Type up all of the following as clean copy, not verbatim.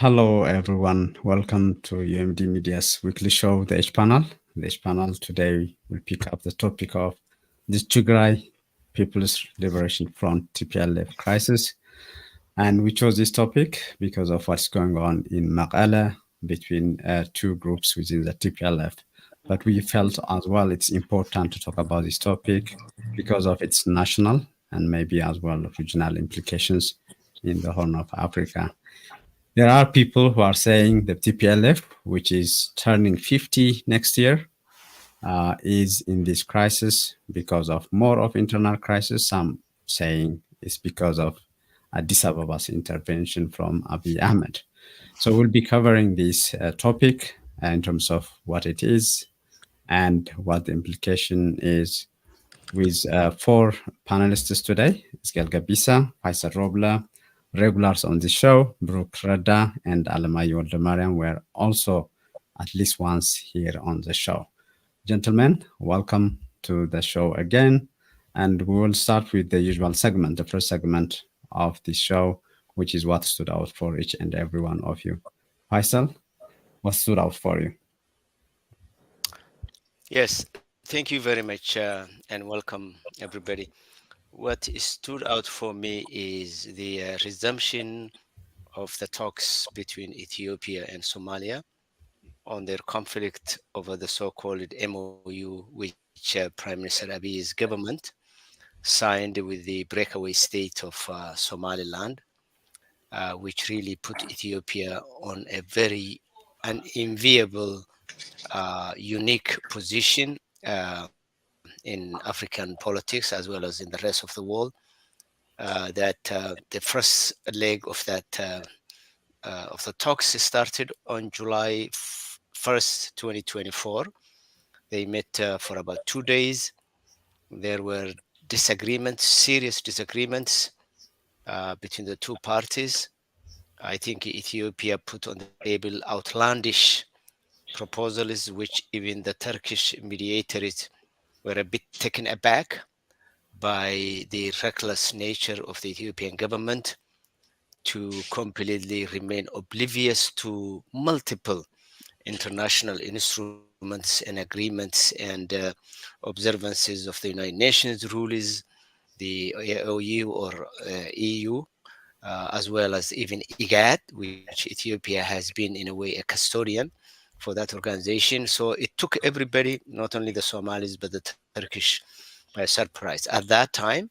Hello, everyone. Welcome to UMD Media's weekly show, the H Panel. The H Panel today will pick up the topic of the Tigray People's Liberation Front TPLF crisis. And we chose this topic because of what's going on in Mekelle between two groups within the TPLF. But we felt as well it's important to talk about this topic because of its national and maybe as well regional implications in the Horn of Africa. There are people who are saying the TPLF, which is turning 50 next year, is in this crisis because of more of internal crisis. Some saying it's because of Addis Ababa's intervention from Abiy Ahmed. So we'll be covering this topic in terms of what it is and what the implication is with four panelists today. Isgal Gabisa, Faisal Robla, regulars on the show, Brooke Rada and Alamayo Oldemariam were also at least once here on the show. Gentlemen, welcome to the show again. And we will start with the usual segment, the first segment of the show, which is what stood out for each and every one of you. Faisal, what stood out for you? Yes, thank you very much and welcome everybody. What stood out for me is the resumption of the talks between Ethiopia and Somalia on their conflict over the so-called MOU, which Prime Minister Abiy's government signed with the breakaway state of Somaliland, which really put Ethiopia on a very unenviable, unique position in African politics as well as in the rest of the world. The first leg of the talks started on July 1st, 2024. They met for about 2 days. There were disagreements, serious disagreements between the two parties. I think Ethiopia put on the table outlandish proposals, which even the Turkish mediators were a bit taken aback by the reckless nature of the Ethiopian government to completely remain oblivious to multiple international instruments and agreements and observances of the United Nations rules, the AOU or EU, as well as even IGAD, which Ethiopia has been in a way a custodian for that organization. So it took everybody, not only the Somalis, but the Turkish by surprise. At that time,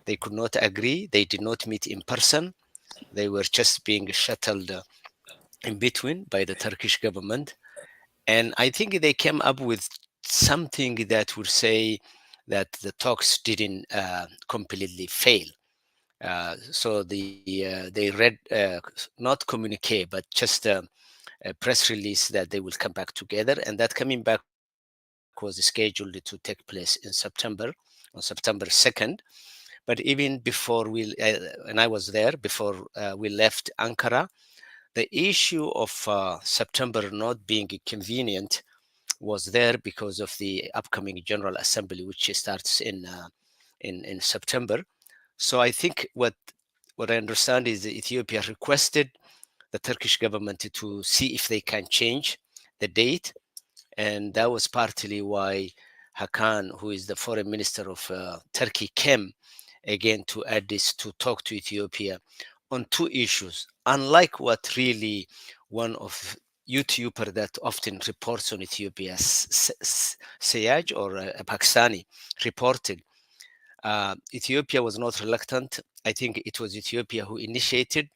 they could not agree. They did not meet in person. They were just being shuttled in between by the Turkish government. And I think they came up with something that would say that the talks didn't completely fail. So they read not communique, but just a press release that they will come back together, and that coming back was scheduled to take place in September, on September 2nd. But even before and I was there before we left Ankara, the issue of September not being convenient was there because of the upcoming General Assembly, which starts in September. So I think what I understand is that Ethiopia requested the Turkish government to see if they can change the date, and that was partly why Hakan, who is the foreign minister of Turkey, came again to Addis to talk to Ethiopia on two issues. Unlike what really one of YouTuber that often reports on Ethiopia, Sayaj or a Pakistani, reported, Ethiopia was not reluctant. I think it was Ethiopia who initiated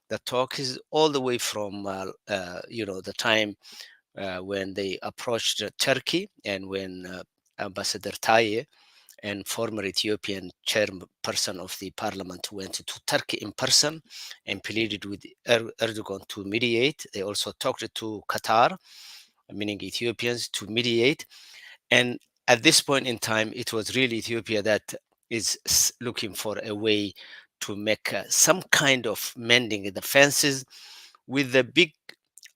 the talks all the way from the time when they approached Turkey and when Ambassador Taye and former Ethiopian chairperson of the parliament went to Turkey in person and pleaded with Erdogan to mediate. They also talked to Qatar, meaning Ethiopians, to mediate. And at this point in time, it was really Ethiopia that is looking for a way to make some kind of mending in the fences, with the big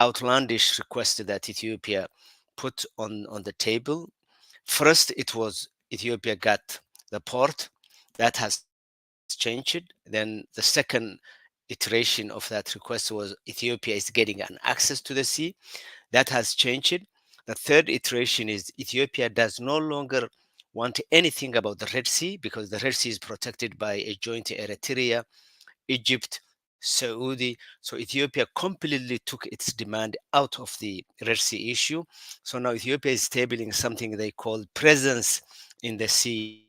outlandish request that Ethiopia put on the table. First, it was Ethiopia got the port. That has changed. Then the second iteration of that request was Ethiopia is getting an access to the sea. That has changed. The third iteration is Ethiopia does no longer want anything about the Red Sea, because the Red Sea is protected by a joint Eritrea, Egypt, Saudi. So Ethiopia completely took its demand out of the Red Sea issue. So now Ethiopia is tabling something they call presence in the sea,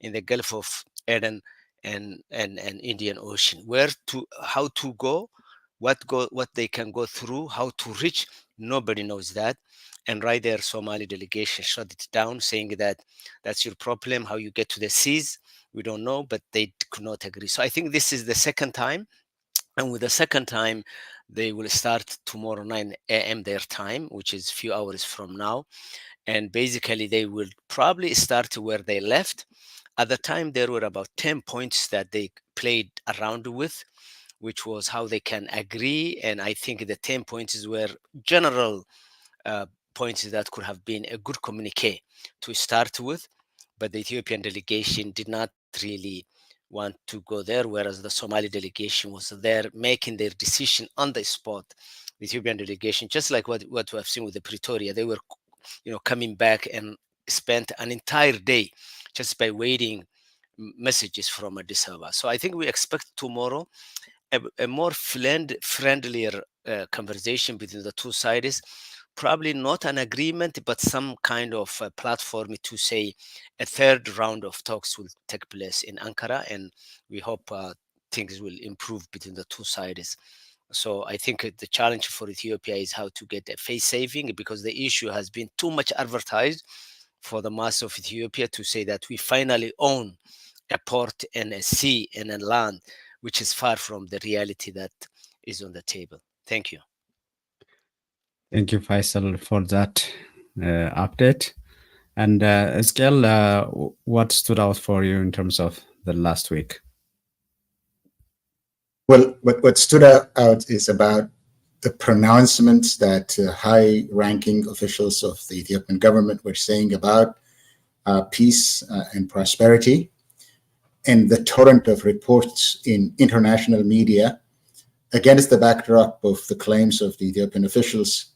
in the Gulf of Aden and Indian Ocean. How to go, what they can go through, how to reach. Nobody knows that. And right there, Somali delegation shut it down, saying that that's your problem. How you get to the seas, we don't know, but they could not agree. So I think this is the second time. And with the second time, they will start tomorrow 9 a.m. their time, which is a few hours from now. And basically, they will probably start where they left. At the time, there were about 10 points that they played around with, which was how they can agree. And I think the 10 points were general uh, points that could have been a good communique to start with. But the Ethiopian delegation did not really want to go there, whereas the Somali delegation was there making their decision on the spot. The Ethiopian delegation, just like what we have seen with the Pretoria, they were, coming back and spent an entire day just by waiting messages from Addis Ababa. So I think we expect tomorrow a more friendlier conversation between the two sides. Probably not an agreement, but some kind of platform to say a third round of talks will take place in Ankara, and we hope things will improve between the two sides. So I think the challenge for Ethiopia is how to get a face saving, because the issue has been too much advertised for the mass of Ethiopia to say that we finally own a port and a sea and a land, which is far from the reality that is on the table. Thank you. Thank you, Faisal, for that update. And Eskel, what stood out for you in terms of the last week? Well, what stood out is about the pronouncements that high-ranking officials of the Ethiopian government were saying about peace and prosperity, and the torrent of reports in international media against the backdrop of the claims of the Ethiopian officials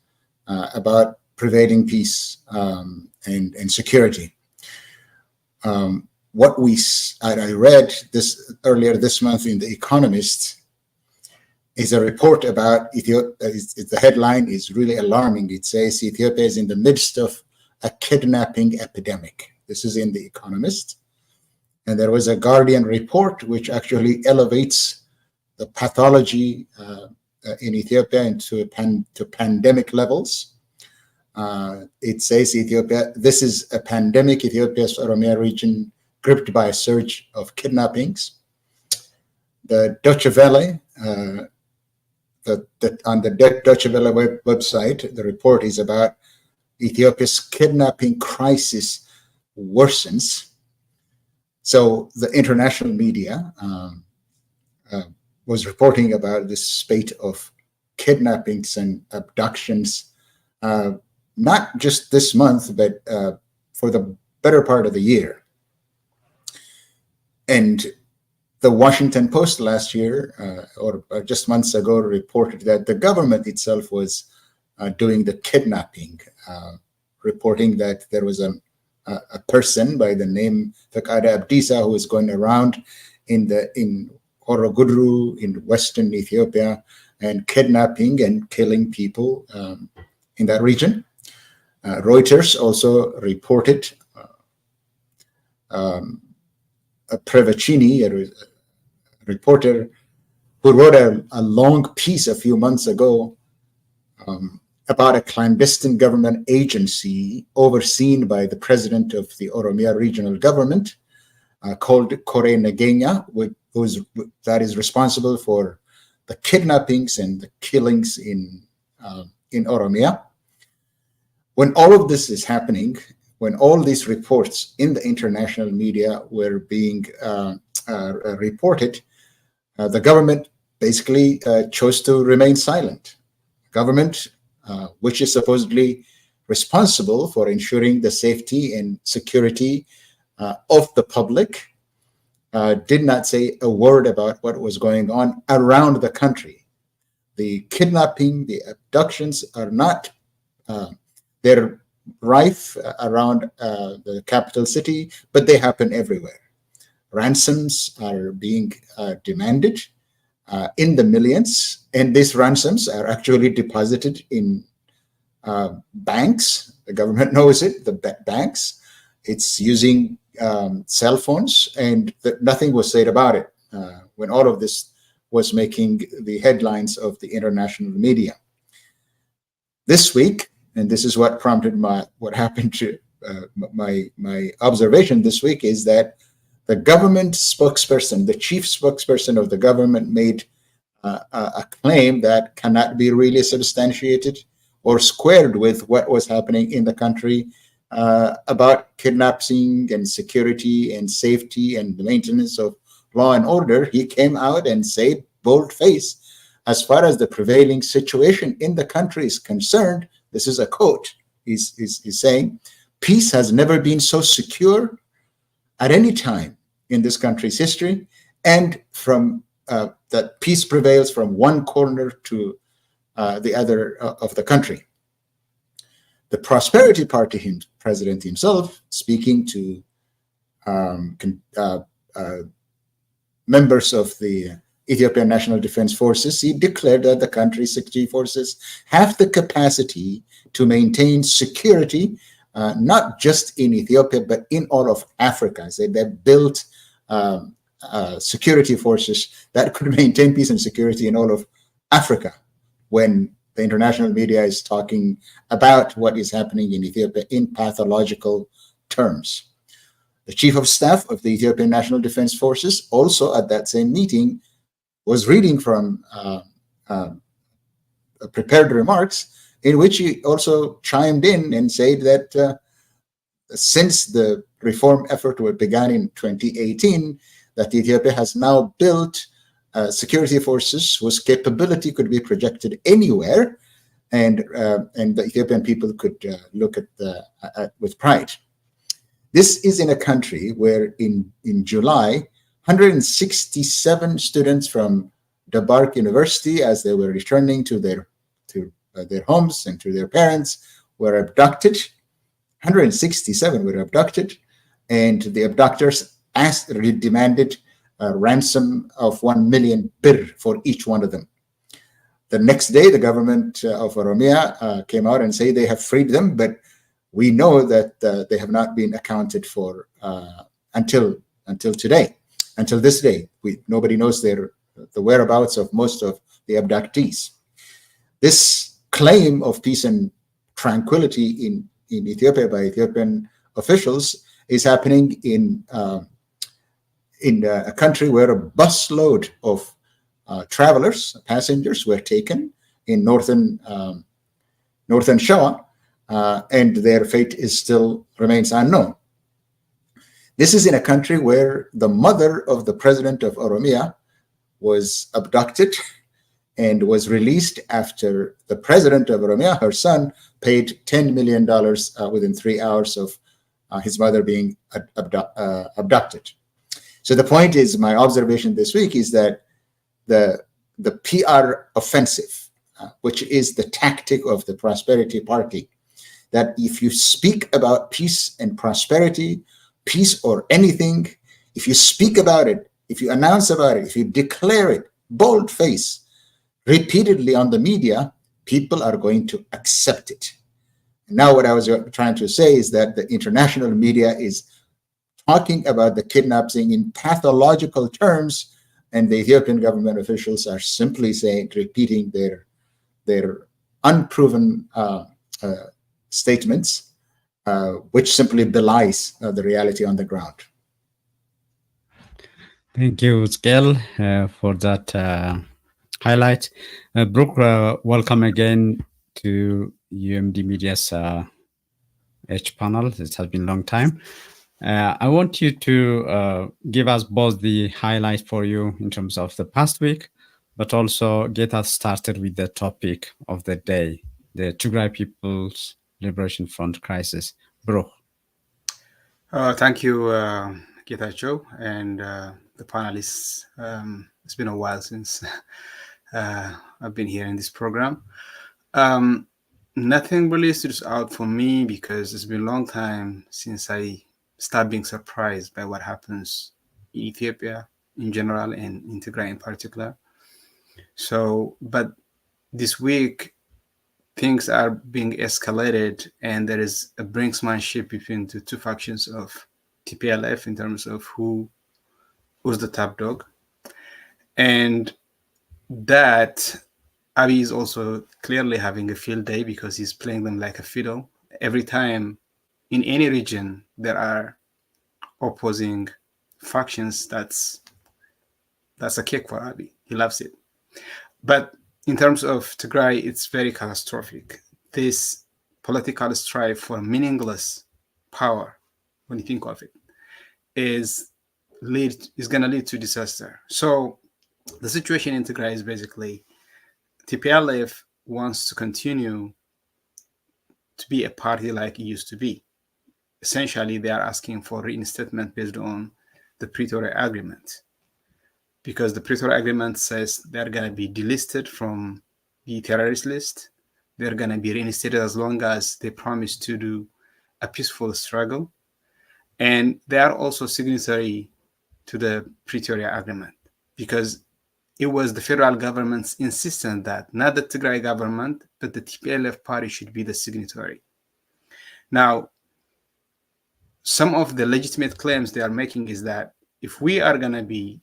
about prevailing peace and security. I read this earlier this month in The Economist is a report about Ethiopia. The headline is really alarming. It says Ethiopia is in the midst of a kidnapping epidemic. This is in The Economist. And there was a Guardian report which actually elevates the pathology in Ethiopia into pandemic levels. It says Ethiopia, this is a pandemic, Ethiopia's Oromia region gripped by a surge of kidnappings. The Deutsche Welle, on the Deutsche Welle website, the report is about Ethiopia's kidnapping crisis worsens. So the international media was reporting about this spate of kidnappings and abductions, not just this month, but for the better part of the year. And the Washington Post last year, or just months ago, reported that the government itself was doing the kidnapping, reporting that there was a person by the name Fakada Abdisa who was going around in Horogudru in Western Ethiopia and kidnapping and killing people in that region. Reuters also reported Prevacini, a reporter who wrote a long piece a few months ago about a clandestine government agency overseen by the president of the Oromia regional government, called Kore Nagenya, that is responsible for the kidnappings and the killings in Oromia. When all of this is happening, when all these reports in the international media were being reported, the government basically chose to remain silent. Government, which is supposedly responsible for ensuring the safety and security of the public, did not say a word about what was going on around the country. The kidnapping, the abductions are not, they're rife around the capital city, but they happen everywhere. Ransoms are being demanded in the millions, and these ransoms are actually deposited in banks. The government knows it, the banks. It's using cell phones, and nothing was said about it when all of this was making the headlines of the international media. This week, and this is what prompted what happened to my observation this week, is that the government spokesperson, the chief spokesperson of the government, made a claim that cannot be really substantiated or squared with what was happening in the country about kidnapping and security and safety and the maintenance of law and order. He came out and said, bold-faced, as far as the prevailing situation in the country is concerned, this is a quote, he's saying, peace has never been so secure at any time in this country's history, and from that peace prevails from one corner to the other of the country. The Prosperity Party president himself, speaking to members of the Ethiopian National Defense Forces, he declared that the country's security forces have the capacity to maintain security, not just in Ethiopia, but in all of Africa. So they built security forces that could maintain peace and security in all of Africa, when the international media is talking about what is happening in Ethiopia in pathological terms. The Chief of Staff of the Ethiopian National Defense Forces also at that same meeting was reading from prepared remarks in which he also chimed in and said that since the reform effort was began in 2018, that Ethiopia has now built security forces whose capability could be projected anywhere, and the Ethiopian people could look at with pride. This is in a country where in July, 167 students from Debark University, as they were returning to their homes and to their parents, were abducted. 167 were abducted, and the abductors demanded a ransom of 1 million birr for each one of them. The next day, the government of Oromia came out and said they have freed them, but we know that they have not been accounted for until today. Until this day, nobody knows the whereabouts of most of the abductees. This claim of peace and tranquility in Ethiopia by Ethiopian officials is happening in a country where a busload of passengers were taken in northern Shawa, and their fate remains unknown. This is in a country where the mother of the president of Oromia was abducted and was released after the president of Oromia, her son, paid $10 million within 3 hours of his mother being abducted. So the point is, my observation this week is that the PR offensive, which is the tactic of the Prosperity Party, that if you speak about peace and prosperity, peace or anything, if you speak about it, if you announce about it, if you declare it, bold face, repeatedly on the media, people are going to accept it. Now, what I was trying to say is that the international media is talking about the kidnapping in pathological terms, and the Ethiopian government officials are simply repeating their unproven statements, which simply belies the reality on the ground. Thank you, Scale, for that highlight. Brooke, welcome again to UMD Media's H panel. It has been a long time. I want you to give us both the highlight for you in terms of the past week, but also get us started with the topic of the day, the Tigray People's Liberation Front crisis. Brooke. Thank you, Getachew, and the panelists. It's been a while since I've been here in this program. Nothing really stood out for me because it's been a long time since I started being surprised by what happens in Ethiopia in general and in Tigray in particular. So, but this week, things are being escalated, and there is a brinksmanship between the two factions of TPLF in terms of who's the top dog. And that Abiy is also clearly having a field day because he's playing them like a fiddle. Every time in any region there are opposing factions, that's a kick for Abiy. He loves it. But in terms of Tigray, it's very catastrophic. This political strife for meaningless power, when you think of it, is going to lead to disaster. So the situation in Tigray is basically TPLF wants to continue to be a party like it used to be. Essentially, they are asking for reinstatement based on the Pretoria Agreement, because the Pretoria Agreement says they're going to be delisted from the terrorist list. They're going to be reinstated as long as they promise to do a peaceful struggle. And they are also signatory to the Pretoria Agreement, because it was the federal government's insistence that not the Tigray government, but the TPLF party should be the signatory. Now, some of the legitimate claims they are making is that if we are going to be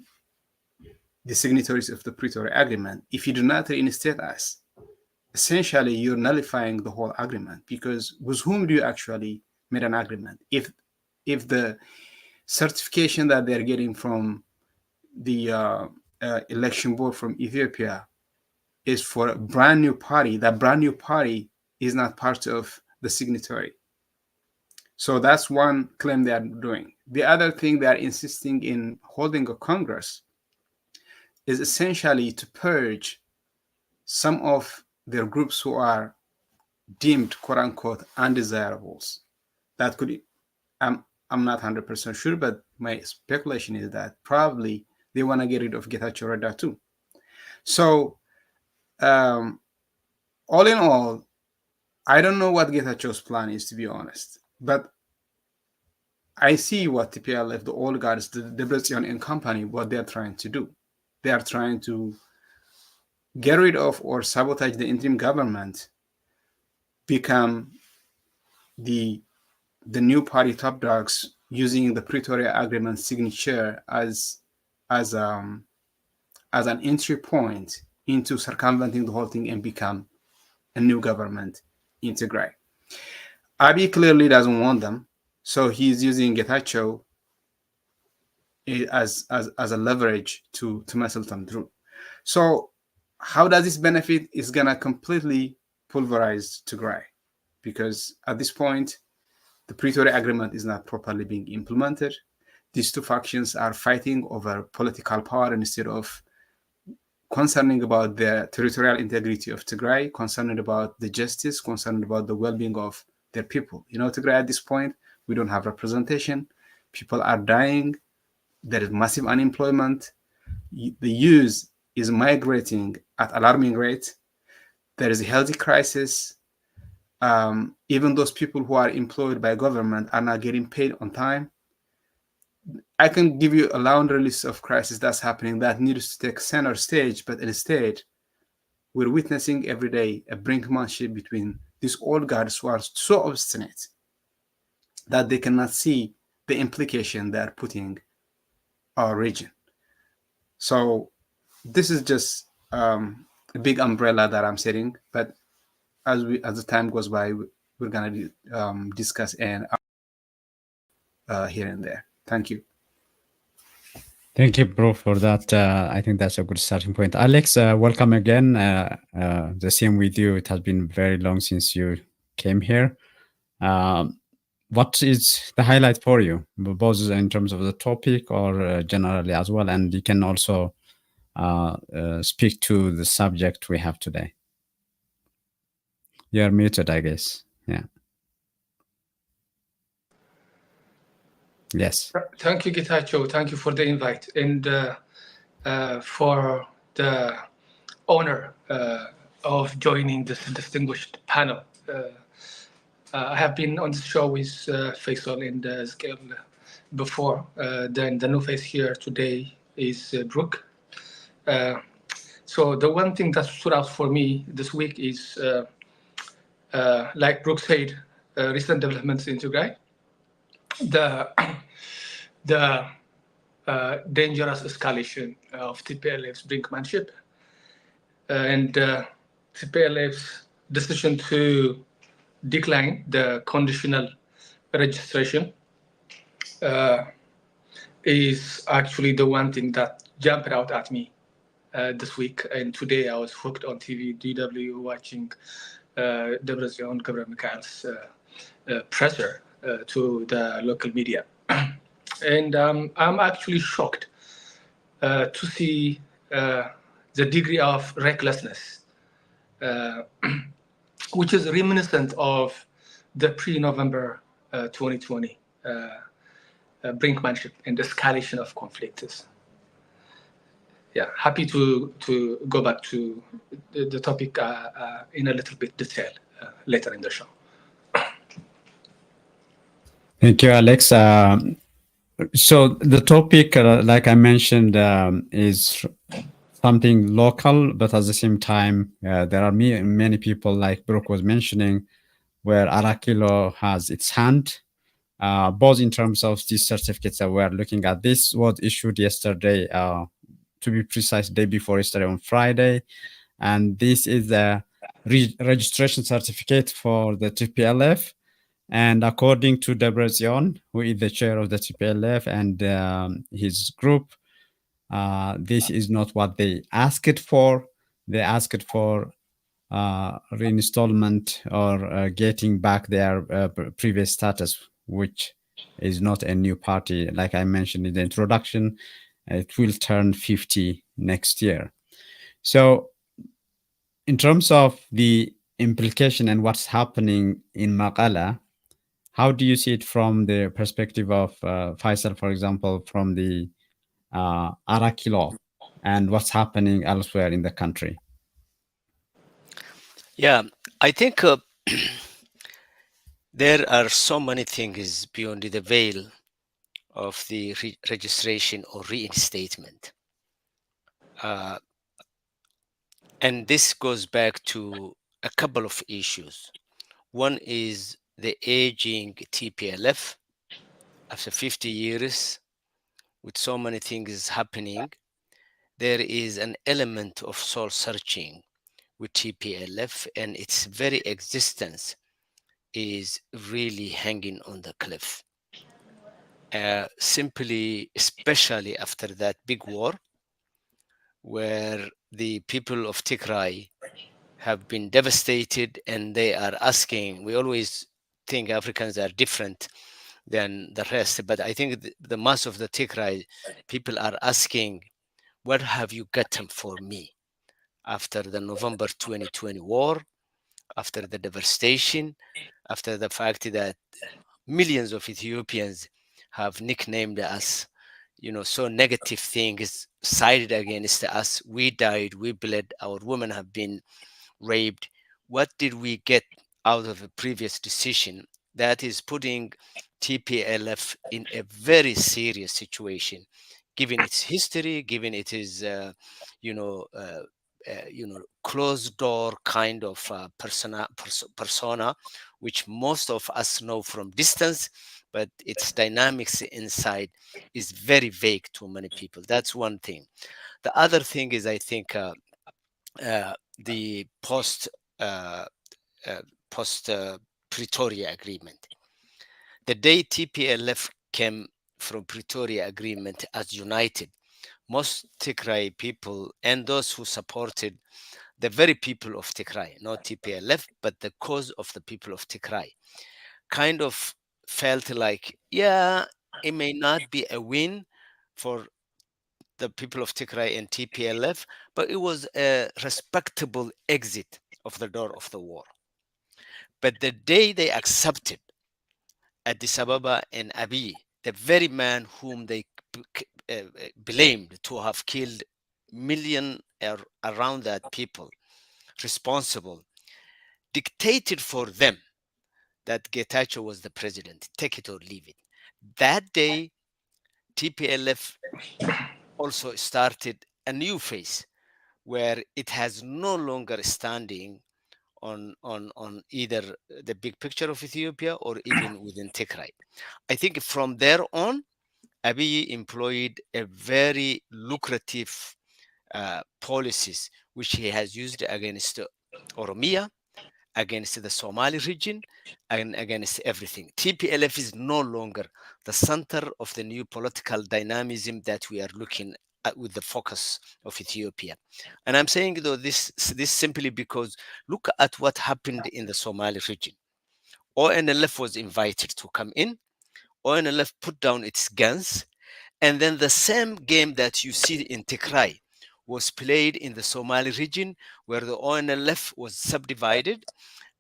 the signatories of the Pretoria Agreement, if you do not reinstate us, essentially you're nullifying the whole agreement, because with whom do you actually make an agreement? If the certification that they're getting from the election board from Ethiopia is for a brand new party, that brand new party is not part of the signatory. So that's one claim they are doing. The other thing they are insisting in holding a Congress is essentially to purge some of their groups who are deemed quote unquote undesirables. That could, I'm not 100% sure, but my speculation is that probably they want to get rid of Getachew Reda too. So all in all, I don't know what Getachew's plan is, to be honest, but I see what TPLF, the old guards, the Debrecen and company, what they're trying to do. They are trying to get rid of or sabotage the interim government, become the new party top dogs, using the Pretoria Agreement signature as an entry point into circumventing the whole thing and become a new government in Tigray. Abiy clearly doesn't want them, so he's using Getachew as a leverage to muscle them through. So how does this benefit? Is gonna completely pulverize Tigray, because at this point the Pretoria Agreement is not properly being implemented. These two factions are fighting over political power instead of concerning about the territorial integrity of Tigray, concerned about the justice, concerned about the well-being of their people. You know, Tigray at this point, we don't have representation. People are dying. There is massive unemployment. The youth is migrating at alarming rate. There is a health crisis. Even those people who are employed by government are not getting paid on time. I can give you a laundry list of crises that's happening that needs to take center stage, but instead, we're witnessing every day a brinkmanship between these old guards who are so obstinate that they cannot see the implication they're putting our region. So this is just a big umbrella that I'm setting, but as the time goes by, we're gonna discuss and here and there. Thank you. Thank you, bro, for that. I think that's a good starting point. Alex, welcome again. The same with you. It has been very long since you came here. What is the highlight for you, both in terms of the topic or generally as well? And you can also speak to the subject we have today. You're muted, I guess. Yeah. Yes. Thank you, Getachew. Thank you for the invite and for the honor of joining this distinguished panel. I have been on this show with Faisal and Zkel before. Then the new face here today is Brooke. So the one thing that stood out for me this week is, like Brooke said, recent developments in Tigray. The dangerous escalation of TPLF's brinkmanship and TPLF's decision to decline the conditional registration is actually the one thing that jumped out at me this week. And today I was hooked on TV, DW, watching Debretsion Gebremikhail's presser to the local media. And I'm actually shocked to see the degree of recklessness, which is reminiscent of the pre-November 2020 brinkmanship and escalation of conflicts. Yeah, happy to go back to the topic in a little bit detail later in the show. Thank you, Alex. So the topic, like I mentioned, is something local, but at the same time, there are many people, like Brooke was mentioning, where Arakilo has its hand, both in terms of these certificates that we're looking at. This was issued yesterday, to be precise, day before yesterday on Friday. And this is a registration certificate for the TPLF. And according to Debretsion, who is the chair of the TPLF and his group, this is not what they asked for. They asked for reinstallment or getting back their previous status, which is not a new party. Like I mentioned in the introduction, it will turn 50 next year. So in terms of the implication and what's happening in Maqala, how do you see it from the perspective of Faisal, for example, from the Arakilo and what's happening elsewhere in the country? Yeah, I think there are so many things beyond the veil of the registration or reinstatement. And this goes back to a couple of issues. One is the aging TPLF after 50 years, with so many things happening. There is an element of soul searching with TPLF, and its very existence is really hanging on the cliff. Simply, especially after that big war, where the people of Tigray have been devastated, and they are asking, we always think Africans are different than the rest, but I think the mass of the Tigray people are asking, what have you gotten for me after the November 2020 war, after the devastation, after the fact that millions of Ethiopians have nicknamed us, so negative things cited against us. We died, we bled, our women have been raped. What did we get out of a previous decision that is putting TPLF in a very serious situation, given its history, given it is, closed door kind of persona, which most of us know from distance, but its dynamics inside is very vague to many people. That's one thing. The other thing is, I think, the post post Pretoria Agreement. The day TPLF came from Pretoria Agreement as united, most Tigray people and those who supported the very people of Tigray, not TPLF, but the cause of the people of Tigray, kind of felt like, yeah, it may not be a win for the people of Tigray and TPLF, but it was a respectable exit of the door of the war. But the day they accepted Addis Ababa and Abiy, the very man whom they blamed to have killed million around that people, responsible, dictated for them that Getachew was the president, take it or leave it. That day, TPLF also started a new phase where it has no longer standing on either the big picture of Ethiopia or even within Tigray. I think from there on, Abiy employed a very lucrative policies which he has used against Oromia, against the Somali region, and against everything. TPLF is no longer the center of the new political dynamism that we are looking at with the focus of Ethiopia. And I'm saying though this simply because look at what happened in the Somali region. ONLF was invited to come in. ONLF put down its guns, and then the same game that you see in Tigray was played in the Somali region, where the ONLF was subdivided.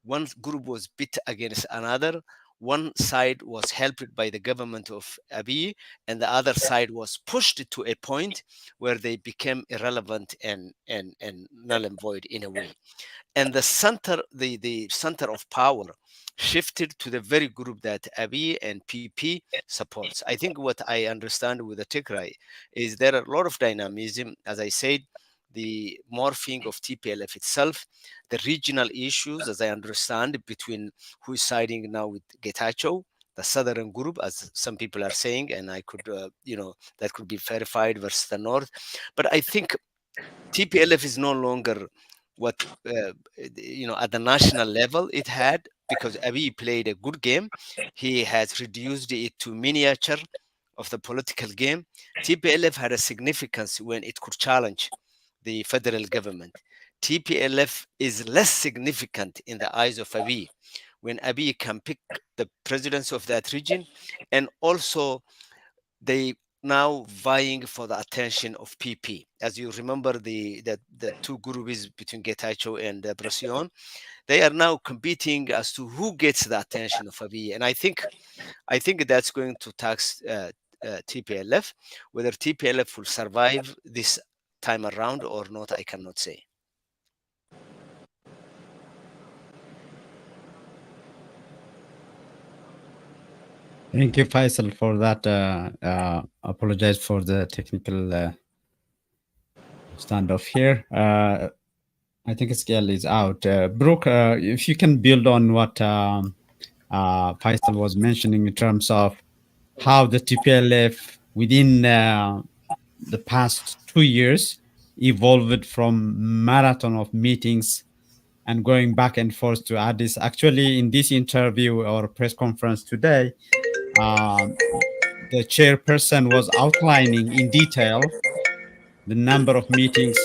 One group was bit against another. One side was helped by the government of Abiy, and the other side was pushed to a point where they became irrelevant and null and void in a way. And the center of power shifted to the very group that Abiy and PP supports. I think what I understand with the Tigray is there are a lot of dynamism, as I said, the morphing of TPLF itself, the regional issues, as I understand, between who is siding now with Getachew, the southern group, as some people are saying, and I could, that could be verified versus the north. But I think TPLF is no longer what at the national level it had, because Abiy played a good game. He has reduced it to miniature of the political game. TPLF had a significance when it could challenge the federal government. TPLF is less significant in the eyes of Abiy when Abiy can pick the presidents of that region, and also they now vying for the attention of PP. As you remember, the two groups between Getachew and Brasion, they are now competing as to who gets the attention of Abiy. And I think that's going to tax TPLF. Whether TPLF will survive this time around or not, I cannot say. Thank you, Faisal, for that. Apologize for the technical standoff here. I think Scale is out. Brooke, if you can build on what Faisal was mentioning in terms of how the TPLF within the past 2 years evolved from marathon of meetings and going back and forth to Addis. Actually, in this interview or press conference today, the chairperson was outlining in detail the number of meetings.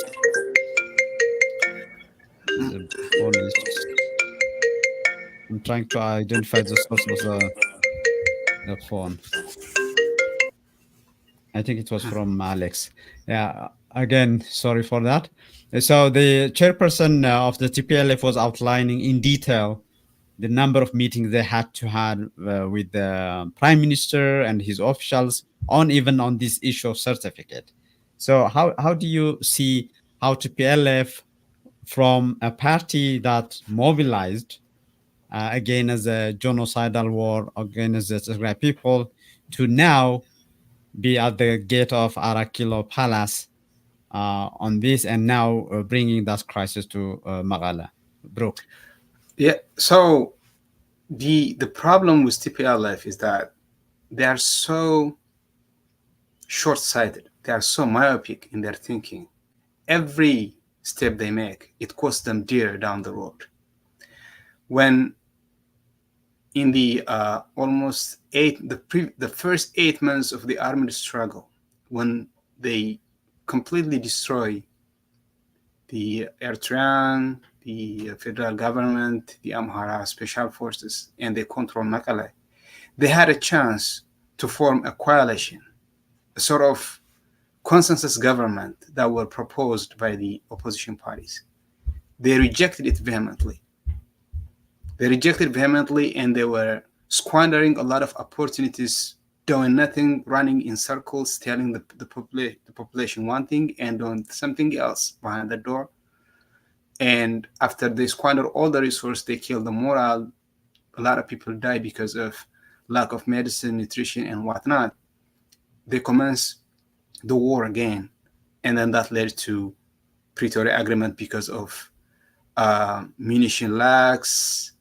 I'm trying to identify the source of the phone. I think it was from Alex. Yeah, again, sorry for that. So the chairperson of the TPLF was outlining in detail the number of meetings they had to have with the prime minister and his officials even on this issue of certificate. So how do you see how TPLF, from a party that mobilized again as a genocidal war against the Tigray people, to now be at the gate of Arakilo Palace on this, and now bringing that crisis to Magala? Brooke. Yeah, so the problem with TPLF is that they are so short-sighted. They are so myopic in their thinking. Every step they make, it costs them dear down the road. when in the the first 8 months of the armed struggle, when they completely destroy the Eritrean, the federal government, the Amhara special forces, and they control Mekelle, they had a chance to form a coalition, a sort of consensus government that were proposed by the opposition parties. They rejected it vehemently. And they were squandering a lot of opportunities, doing nothing, running in circles, telling the population one thing and doing something else behind the door. And after they squandered all the resources, they killed the morale. A lot of people died because of lack of medicine, nutrition, and whatnot. They commenced the war again. And then that led to Pretoria Agreement because of munition lacks,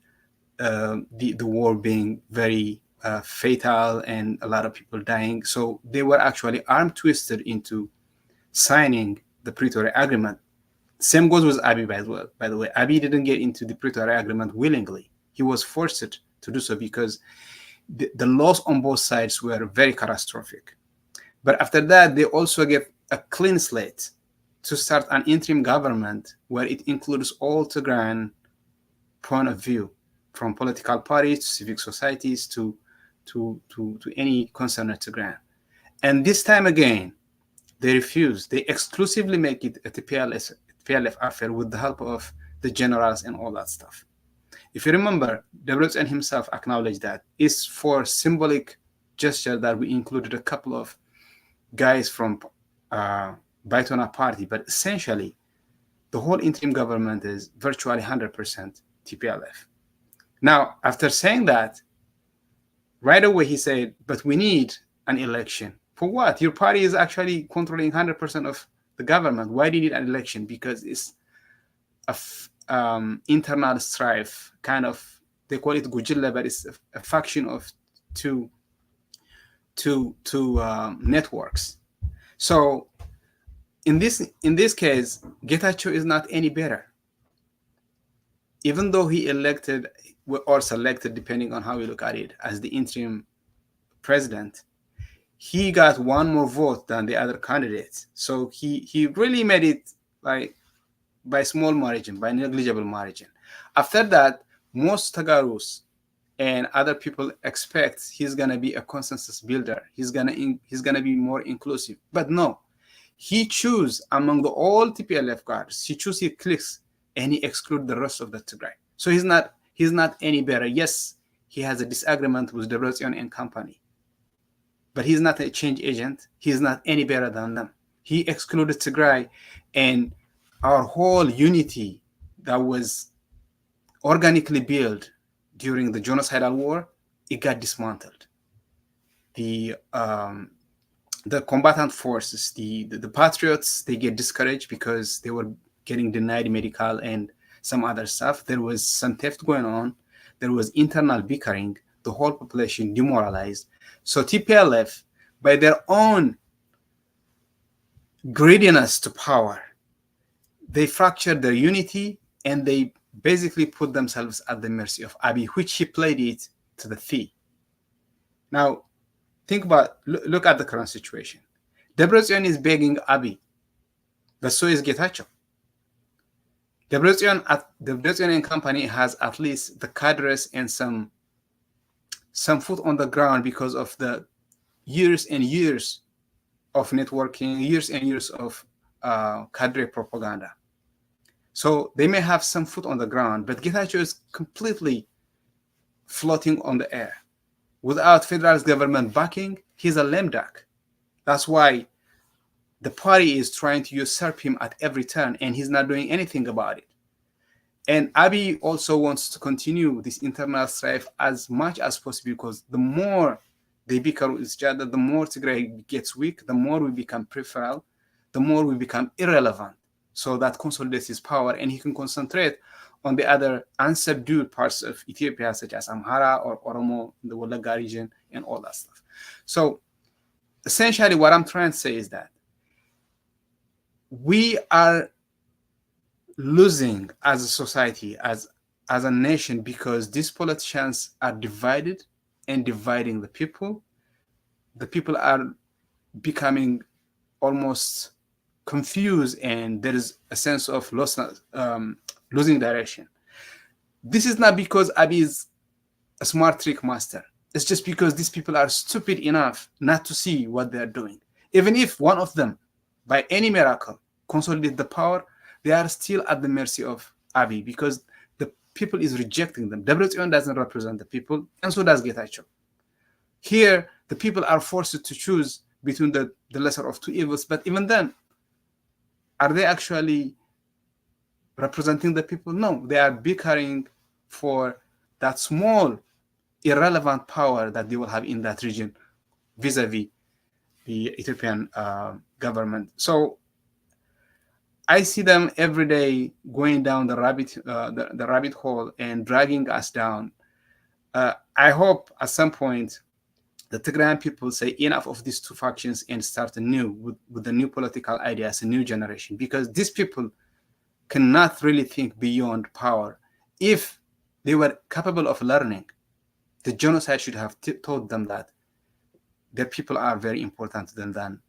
the war being very fatal and a lot of people dying. So they were actually arm twisted into signing the Pretoria Agreement. Same goes with Abiy as well. By the way, Abiy didn't get into the Pretoria Agreement willingly. He was forced to do so because the loss on both sides were very catastrophic. But after that, they also gave a clean slate to start an interim government where it includes all Tigrayan point of view, from political parties to civic societies to any concerned Tigrayan. And this time again, they refused. They exclusively make it a TPLF affair with the help of the generals and all that stuff. If you remember, Debretsion himself acknowledged that it's for symbolic gesture that we included a couple of guys from Baitona party, but essentially the whole interim government is virtually 100% TPLF. Now, after saying that, right away he said, but we need an election. For what? Your party is actually controlling 100% of the government. Why do you need an election? Because it's a internal strife, kind of, they call it Gujilla, but it's a faction of two networks. So in this case, Getachew is not any better. Even though he elected or selected, depending on how you look at it, as the interim president, he got one more vote than the other candidates. So he really made it like by small margin, by negligible margin. After that, most Tagarus and other people expect he's gonna be a consensus builder. He's gonna be more inclusive. But no, he choose among the all TPLF guards. He choose his cliques and he exclude the rest of the Tigray. So he's not any better. Yes, he has a disagreement with Debretsion and company, but he's not a change agent. He's not any better than them. He excluded Tigray, and our whole unity that was organically built during the genocidal war, it got dismantled. The combatant forces, the patriots, they get discouraged because they were getting denied medical and some other stuff. There was some theft going on. There was internal bickering. The whole population demoralized. So TPLF, by their own greediness to power, they fractured their unity and they basically put themselves at the mercy of Abiy, which he played it to the fee. Now, think about, look at the current situation. Debretsion is begging Abiy, but so is Getachew. Debretsion and company has at least the cadres and some foot on the ground because of the years and years of networking, years and years of cadre propaganda. So they may have some foot on the ground, but Getachew is completely floating on the air. Without federal government backing, he's a lame duck. That's why the party is trying to usurp him at every turn, and he's not doing anything about it. And Abiy also wants to continue this internal strife as much as possible, because the more they bicker with each other, the more Tigray gets weak, the more we become peripheral, the more we become irrelevant. So that consolidates his power, and he can concentrate on the other unsubdued parts of Ethiopia, such as Amhara or Oromo, the Wolaga region, and all that stuff. So essentially what I'm trying to say is that we are losing as a society, as as a nation because these politicians are divided and dividing the people. The people are becoming almost confused, and there is a sense of losing direction. This is not because Abiy is a smart trick master. It's just because these people are stupid enough not to see what they're doing. Even if one of them, by any miracle, consolidate the power, they are still at the mercy of Abiy because the people is rejecting them. Debretsion doesn't represent the people, and so does Getachew. Here, the people are forced to choose between the lesser of two evils, but even then, are they actually representing the people? No, they are bickering for that small, irrelevant power that they will have in that region vis-a-vis the Ethiopian government. So I see them every day going down the rabbit hole and dragging us down. I hope at some point the Tigrayan people say enough of these two factions and start anew with the new political ideas, a new generation, because these people cannot really think beyond power. If they were capable of learning, the genocide should have taught them that their people are very important than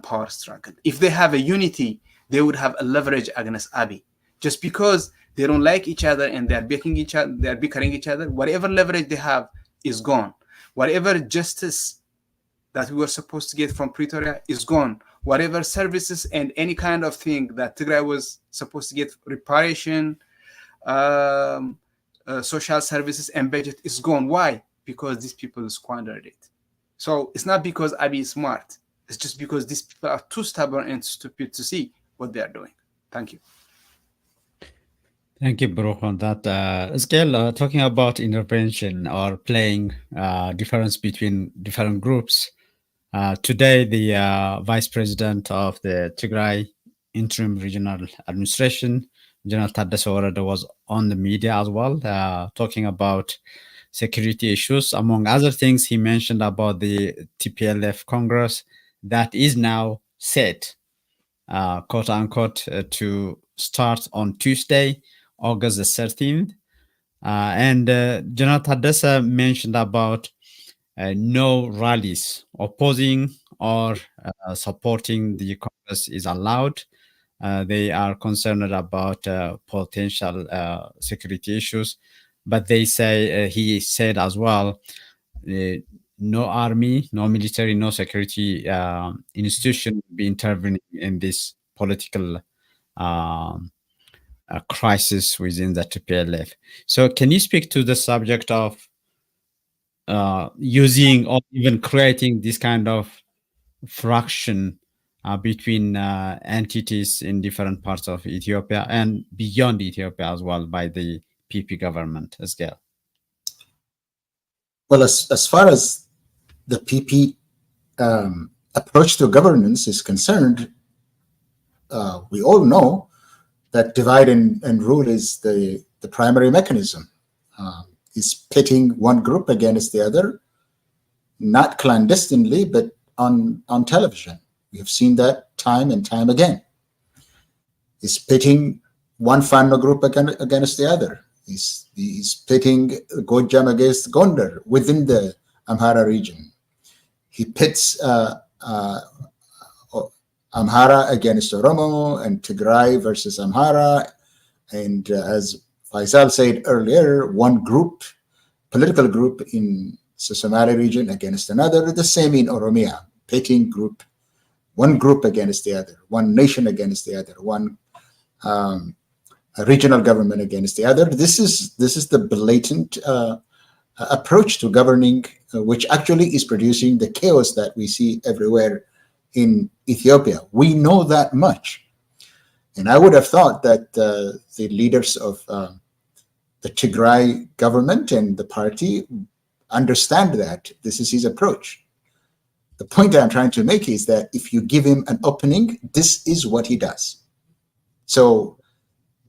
power struggle. If they have a unity, they would have a leverage against Abiy. Just because they don't like each other and they are bickering each other, whatever leverage they have is gone. Whatever justice that we were supposed to get from Pretoria is gone. Whatever services and any kind of thing that Tigray was supposed to get, reparation, social services and budget is gone. Why? Because these people squandered it. So it's not because Abiy is smart. It's just because these people are too stubborn and stupid to see what they are doing. Thank you. Thank you, Baruch, on that. Scale, talking about intervention or playing difference between different groups. Today, the Vice President of the Tigray Interim Regional Administration, General Taddese Warada, was on the media as well, talking about security issues. Among other things, he mentioned about the TPLF Congress that is now set, quote unquote, to start on Tuesday, August the 13th. And General Taddese mentioned about no rallies opposing or supporting the Congress is allowed. They are concerned about potential security issues, but they say, he said as well, no army, no military, no security institution will be intervening in this political crisis within the TPLF. So can you speak to the subject of using or even creating this kind of fraction between entities in different parts of Ethiopia and beyond Ethiopia as well by the PP government as well? Well, as far as the PP approach to governance is concerned, we all know that divide and rule is the primary mechanism. Is pitting one group against the other, not clandestinely, but on television. We have seen that time and time again. Is pitting one Fano group against the other. He's pitting Gojam against Gondar within the Amhara region. He pits Amhara against Oromo and Tigray versus Amhara. And as Faisal said earlier, one group, political group in the Somali region against another, the same in Oromia, pitting one group against the other, one nation against the other, one regional government against the other. This is the blatant approach to governing, which actually is producing the chaos that we see everywhere in Ethiopia. We know that much. And I would have thought that the leaders of the Tigray government and the party understand that this is his approach. The point that I'm trying to make is that if you give him an opening, this is what he does. So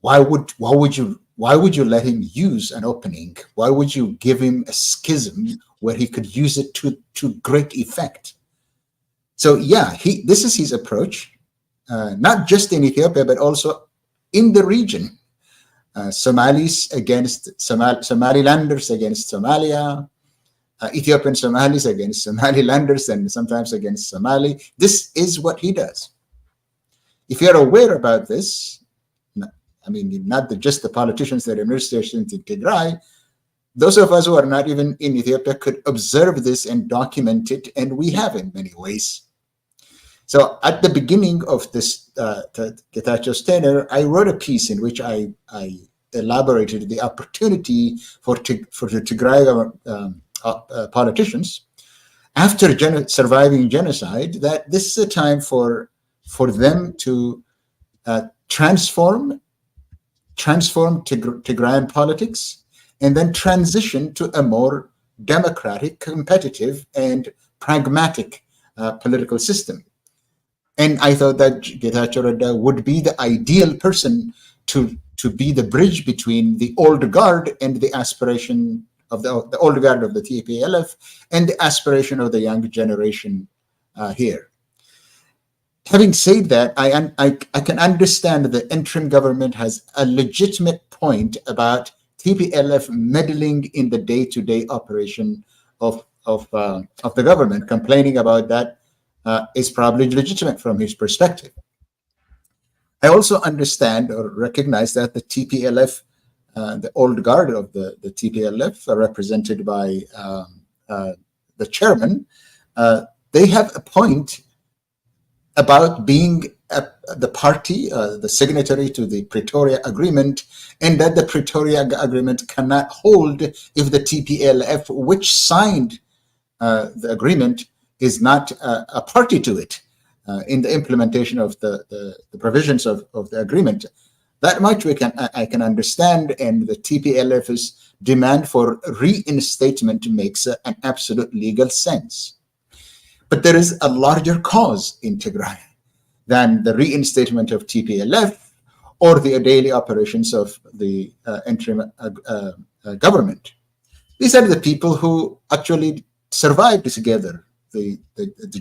why would you let him use an opening? Why would you give him a schism where he could use it to great effect? So yeah, this is his approach. Not just in Ethiopia, but also in the region. Somalis against Somalilanders against Somalia, Ethiopian Somalis against Somalilanders, and sometimes against Somali. This is what he does. If you're aware about this, I mean, not just the politicians that are administrations in Tigray, those of us who are not even in Ethiopia could observe this and document it, and we have in many ways. So at the beginning of this Getacheo's tenure, I wrote a piece in which I elaborated the opportunity for the Tigray politicians after surviving genocide, that this is a time for them to transform Tigrayan politics and then transition to a more democratic, competitive, and pragmatic political system. And I thought that Getachew Reda would be the ideal person to be the bridge between the old guard and the aspiration of the old guard of the TPLF and the aspiration of the young generation here. Having said that, I can understand the interim government has a legitimate point about TPLF meddling in the day-to-day operation of the government. Complaining about that is probably legitimate from his perspective. I also understand or recognize that the TPLF, the old guard of the TPLF, represented by the chairman, they have a point about being the party, the signatory to the Pretoria Agreement, and that the Pretoria Agreement cannot hold if the TPLF, which signed the agreement, is not a party to it in the implementation of the provisions of the agreement. That much I can understand, and the TPLF's demand for reinstatement makes an absolute legal sense. But there is a larger cause in Tigray than the reinstatement of TPLF or the daily operations of the interim government. These are the people who actually survived together the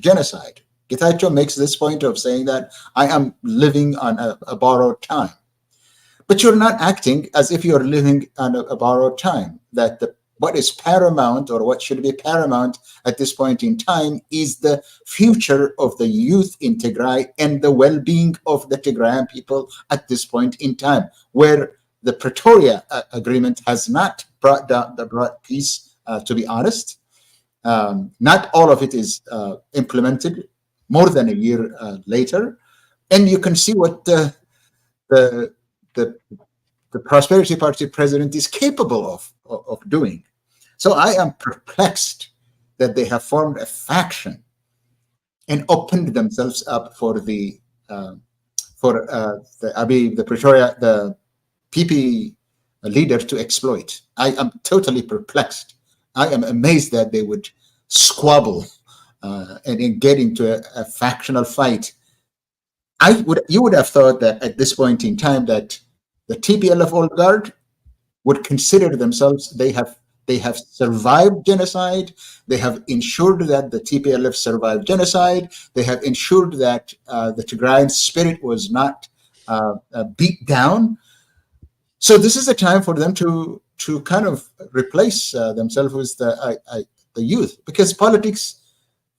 genocide. Getachew makes this point of saying that I am living on a borrowed time. But you're not acting as if you're living on a borrowed time, that what is paramount or what should be paramount at this point in time is the future of the youth in Tigray and the well-being of the Tigrayan people at this point in time, where the Pretoria Agreement has not brought peace, to be honest. Not all of it is implemented more than a year later. And you can see what the Prosperity Party president is capable of doing. So I am perplexed that they have formed a faction and opened themselves up for the Pretoria, the PP leader to exploit. I am totally perplexed. I am amazed that they would squabble and get into a factional fight. You would have thought that at this point in time that the TPLF Old Guard would consider themselves, they have survived genocide, they have ensured that the TPLF survived genocide, they have ensured that the Tigrayan spirit was not beat down. So this is a time for them to kind of replace themselves with the youth, because politics,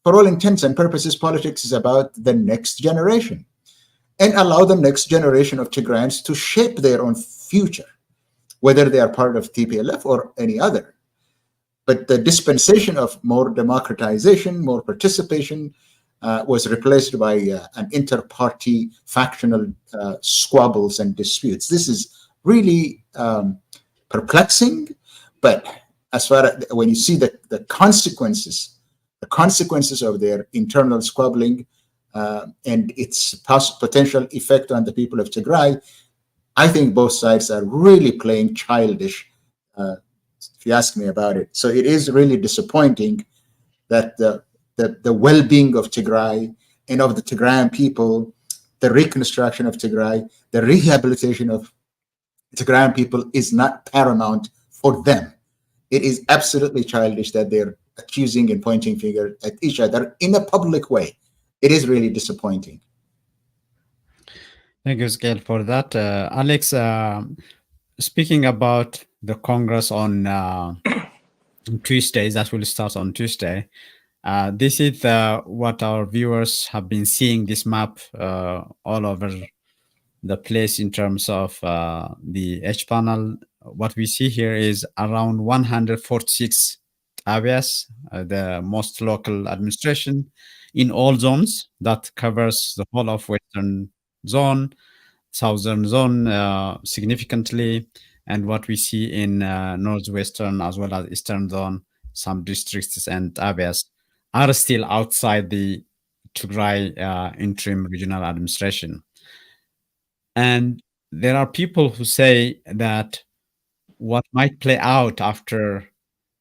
for all intents and purposes, politics is about the next generation, and allow the next generation of Tigrayans to shape their own future, whether they are part of TPLF or any other. But the dispensation of more democratization, more participation, was replaced by an inter-party factional squabbles and disputes. This is really perplexing, but as far as when you see the consequences of their internal squabbling and its potential effect on the people of Tigray, I think both sides are really playing childish, if you ask me about it. So it is really disappointing that the well-being of Tigray and of the Tigrayan people, the reconstruction of Tigray, the rehabilitation of Tigrayan people is not paramount for them. It is absolutely childish that they're accusing and pointing fingers at each other in a public way. It is really disappointing. Thank you, Scale, for that. Alex, speaking about the Congress on Tuesday, that will start on Tuesday. This is what our viewers have been seeing, this map all over the place in terms of the H panel. What we see here is around 146 areas, the most local administration in all zones. That covers the whole of Western zone, Southern zone significantly, and what we see in Northwestern as well as Eastern zone, some districts and areas are still outside the Tigray interim regional administration. And there are people who say that what might play out after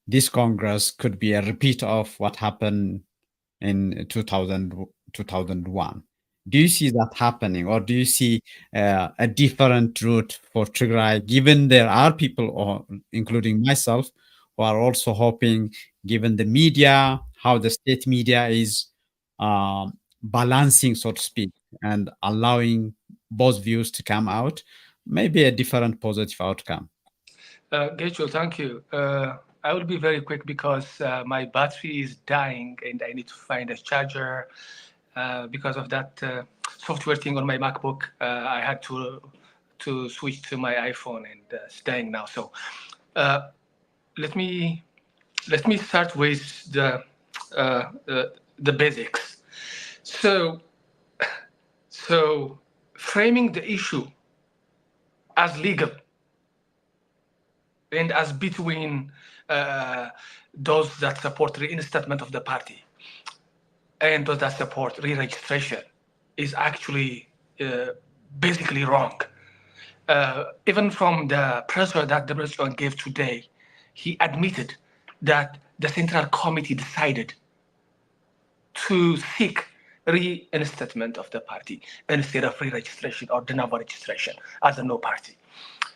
this Congress could be a repeat of what happened in 2001. Do you see that happening, or do you see a different route for Tigray, given there are people, including myself, who are also hoping, given the media, how the state media is balancing, so to speak, and allowing both views to come out, maybe a different positive outcome? Gechul, thank you. I will be very quick because my battery is dying and I need to find a charger. Because of that software thing on my MacBook, I had to switch to my iPhone, and it's dying now. So let me start with the basics. So framing the issue as legal and as between those that support reinstatement of the party and those that support re-registration is actually basically wrong. Even from the pressure that the president gave today, he admitted that the Central Committee decided to seek reinstatement of the party instead of re-registration or de novo registration as a no party.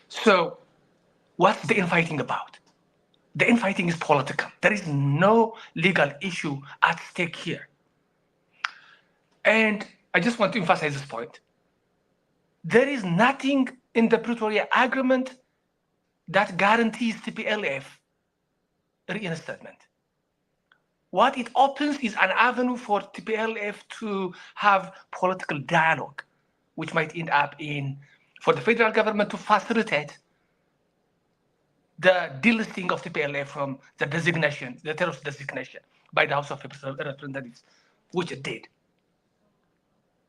So what's the infighting about? The infighting is political. There is no legal issue at stake here. And I just want to emphasize this point. There is nothing in the Pretoria Agreement that guarantees TPLF reinstatement. What it opens is an avenue for TPLF to have political dialogue, which might end up in, for the federal government to facilitate the delisting of TPLF from the designation, the terrorist designation by the House of Representatives, which it did.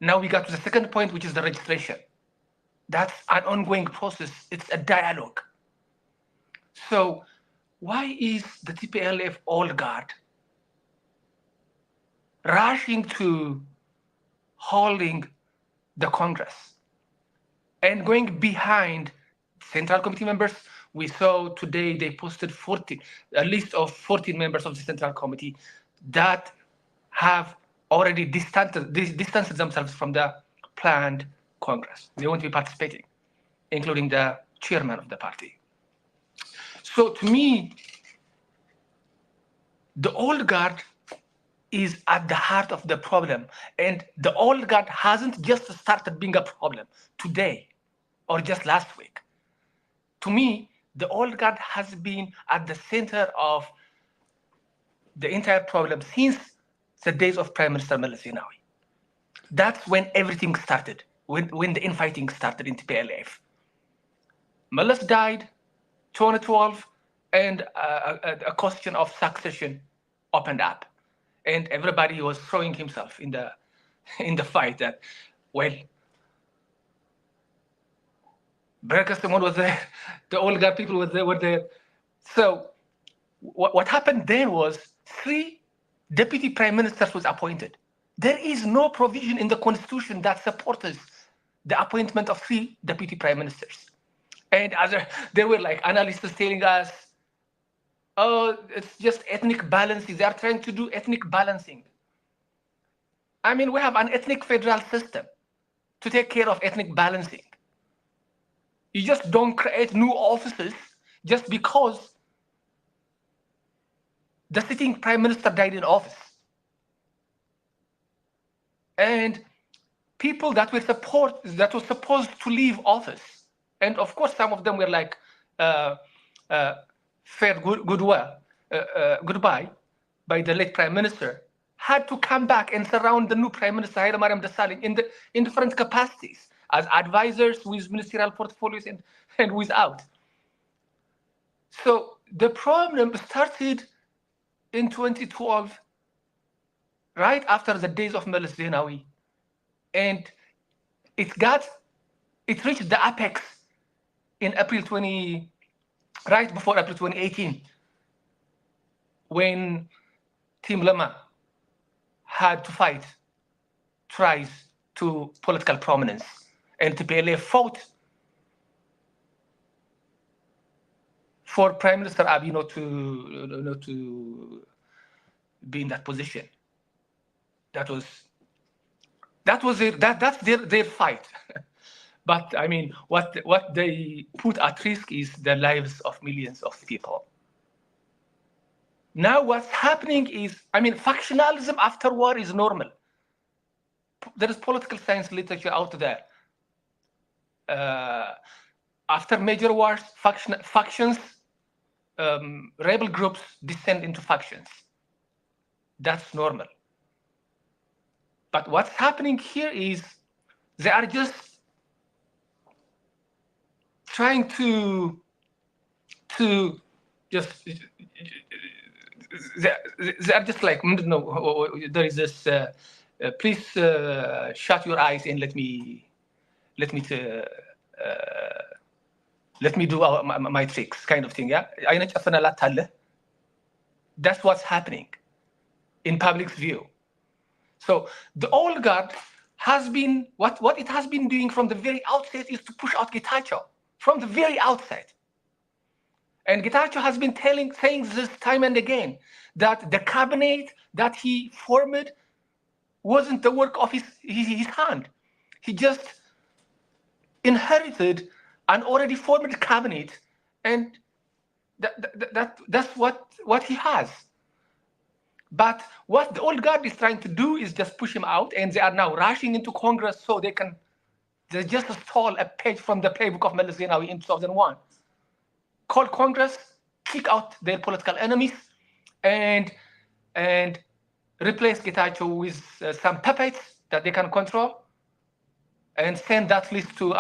Now we got to the second point, which is the registration. That's an ongoing process. It's a dialogue. So why is the TPLF old guard rushing to holding the Congress and going behind Central Committee members? We saw today they posted a list of 14 members of the Central Committee that have already distanced themselves from the planned Congress. They won't be participating, including the chairman of the party. So to me, the old guard is at the heart of the problem. And the old guard hasn't just started being a problem today or just last week. To me, the old guard has been at the center of the entire problem since the days of Prime Minister Meles Zenawi. That's when everything started, when the infighting started in TPLF. Meles died, 2012, and a question of succession opened up. And everybody was throwing himself in the fight that, well, Baraka Simon was there, the old guard people were there. So what happened then was 3 deputy prime ministers was appointed. There is no provision in the constitution that supports the appointment of 3 deputy prime ministers. And there were like analysts telling us, oh, it's just ethnic balancing. They are trying to do ethnic balancing. I mean, we have an ethnic federal system to take care of ethnic balancing. You just don't create new offices just because the sitting prime minister died in office. And people that were supposed to leave office And of course, some of them were like, fared goodbye by the late prime minister, had to come back and surround the new prime minister, Hailemariam Desalegn, in different capacities, as advisors with ministerial portfolios and without. So the problem started in 2012, right after the days of Meles Zenawi, and it reached the apex in right before April 2018, when Team Lama had to fight tries to political prominence, and TPLF fought for Prime Minister Abiy not to be in that position. That's their fight. But I mean, what they put at risk is the lives of millions of people. Now what's happening is, I mean, factionalism after war is normal. There is political science literature out there. After major wars, factions, rebel groups descend into factions. That's normal. But what's happening here is they are just trying to just, they are just like, no, there is this, please shut your eyes and let me do my tricks, kind of thing, yeah? That's what's happening in public's view. So the old guard has been, what it has been doing from the very outset is to push out Getachew, from the very outset. And Getachew has been saying this time and again, that the cabinet that he formed wasn't the work of his hand. He just inherited an already formed cabinet, and that's what he has. But what the old guard is trying to do is just push him out, and they are now rushing into Congress so they just stole a page from the playbook of Meles Zenawi in 2001. Call Congress, kick out their political enemies, and replace Getachew with some puppets that they can control, and send that list to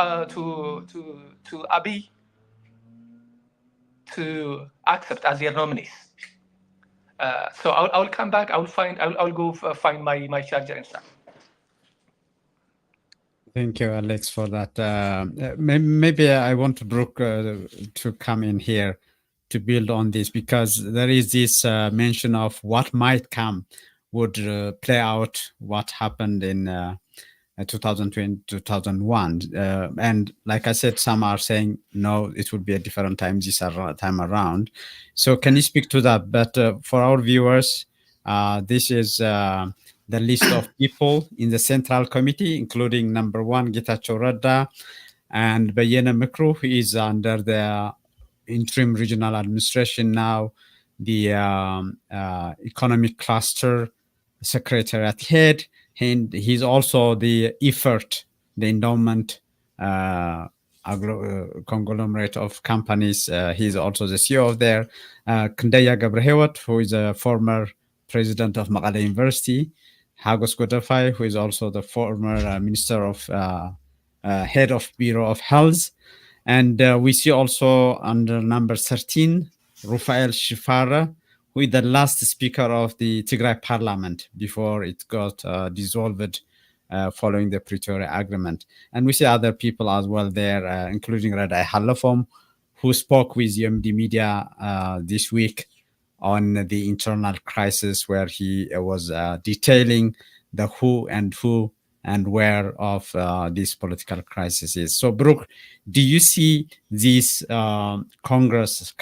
Abiy to accept as their nominees. So I'll come back. I'll go find my charger and stuff. Thank you, Alex, for that. Maybe I want Brooke to come in here to build on this, because there is this mention of what might come would play out what happened in 2020, 2001. And like I said, some are saying, no, it would be a different time this time around. So can you speak to that? But for our viewers, this is the list of people in the Central Committee, including number 1, Getachew Radda, and Bayena Mikru, who is under the interim regional administration now, the economic cluster secretariat head, and he's also the effort, the endowment conglomerate of companies. He's also the CEO of there. Kandaya Gabrahewat, who is a former president of Maqala University. Hagos Godafai, who is also the former minister of head of Bureau of Health. And we see also under number 13, Rufael Shifara, who is the last speaker of the Tigray parliament before it got dissolved following the Pretoria Agreement. And we see other people as well there, including Radai Halafom, who spoke with UMD Media this week on the internal crisis, where he was detailing the who and where of this political crisis is. So, Brooke, do you see this Congress,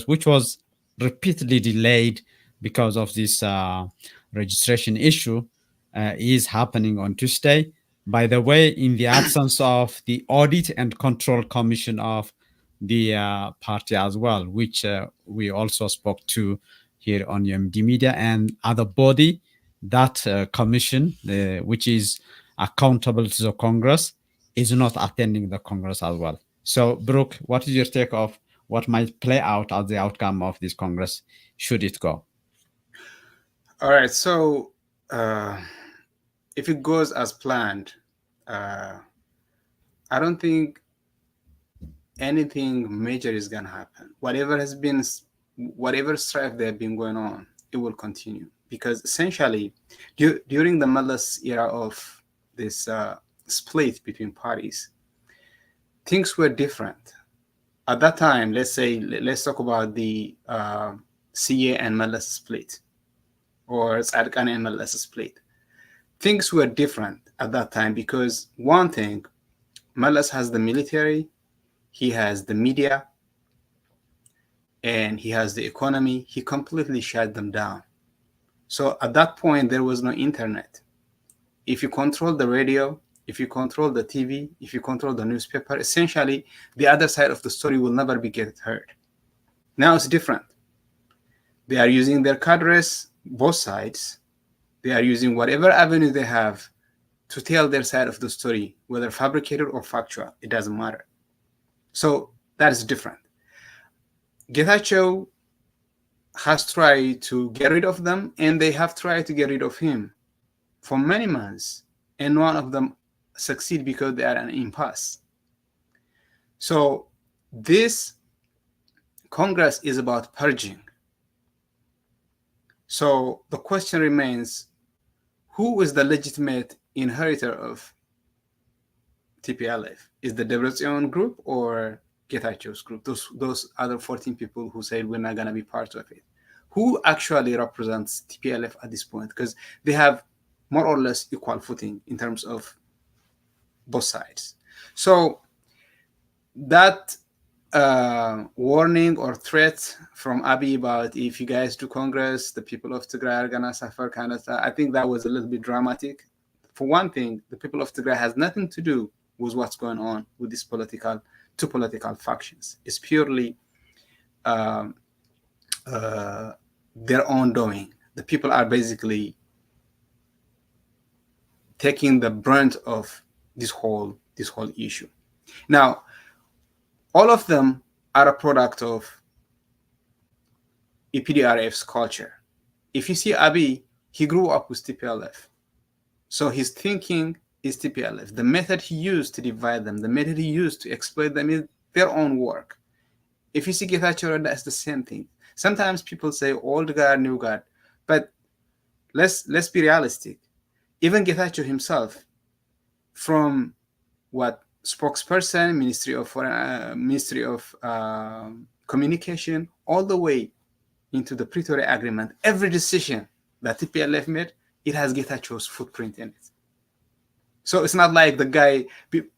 which was repeatedly delayed because of this registration issue, is happening on Tuesday? By the way, in the absence of the Audit and Control Commission of the party as well, which we also spoke to here on UMD Media, and other body, that commission, which is accountable to the Congress, is not attending the Congress as well. So, Brooke, what is your take of what might play out as the outcome of this Congress, should it go? All right. So if it goes as planned, I don't think anything major is going to happen. Whatever strife that have been going on, it will continue, because essentially during the Mallas era of this split between parties, things were different. At that time, let's talk about the CA and Mallas split, or Tzadkan and Mallas split. Things were different at that time because, one thing, Mallas has the military, he has the media, and he has the economy. He completely shut them down. So at that point, there was no internet. If you control the radio, if you control the TV, if you control the newspaper, essentially the other side of the story will never be get heard. Now it's different. They are using their cadres, both sides. They are using whatever avenue they have to tell their side of the story, whether fabricated or factual, it doesn't matter. So that is different. Getachew has tried to get rid of them, and they have tried to get rid of him for many months, and none of them succeed because they are an impasse. So this Congress is about purging. So the question remains, who is the legitimate inheritor of TPLF? Is the Debretsion group or Getachew's group? Those other 14 people who said we're not going to be part of it. Who actually represents TPLF at this point? Because they have more or less equal footing in terms of both sides. So that warning or threat from Abiy about, if you guys do Congress, the people of Tigray are going to suffer kind of stuff, I think that was a little bit dramatic. For one thing, the people of Tigray has nothing to do with what's going on with these two political factions. It's purely their own doing. The people are basically taking the brunt of this whole issue. Now, all of them are a product of EPDRF's culture. If you see Abiy, he grew up with TPLF. So his thinking is TPLF. The method he used to divide them, the method he used to exploit them is their own work. If you see Getachew, that's the same thing. Sometimes people say old guard, new guard, but let's be realistic. Even Getachew himself, from what spokesperson, Ministry of Communication, all the way into the Pretoria Agreement, every decision that TPLF made, it has Getachew's footprint in it. So it's not like the guy,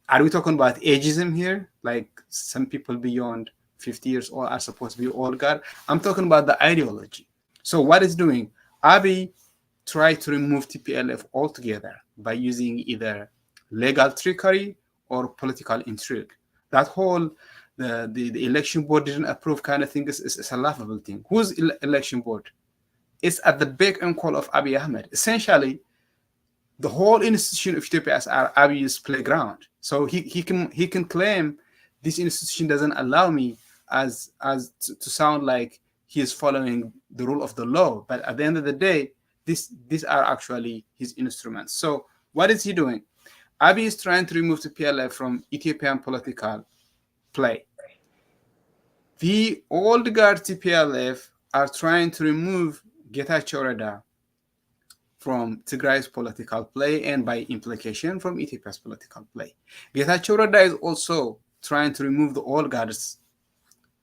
are we talking about ageism here? Like some people beyond 50 years old are supposed to be old guard? I'm talking about the ideology. So what it's doing, Abiy tried to remove TPLF altogether by using either legal trickery or political intrigue. That whole, the election board didn't approve kind of thing is a laughable thing. Whose election board? It's at the beck and call of Abiy Ahmed. Essentially, the whole institution of Ethiopia is Abiy's playground. So he can claim this institution doesn't allow me as to sound like he is following the rule of the law. But at the end of the day, these are actually his instruments. So what is he doing? Abiy is trying to remove the TPLF from Ethiopian political play. The old guard TPLF are trying to remove Getachew Reda from Tigray's political play, and by implication from Ethiopia's political play. Getachew Reda is also trying to remove the old guards,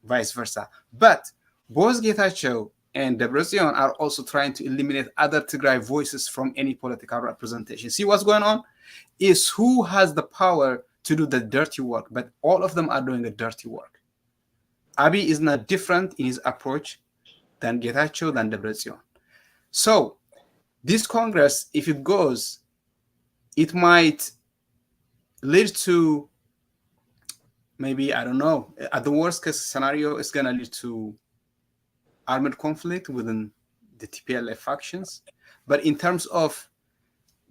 vice versa. But both Getachew and Debretsion are also trying to eliminate other Tigray voices from any political representation. See what's going on? Is who has the power to do the dirty work, but all of them are doing the dirty work. Abiy is not different in his approach than Getachew, than Debretsion. So this Congress, if it goes, it might lead to maybe, I don't know, at the worst case scenario, it's going to lead to armed conflict within the TPLF factions. But in terms of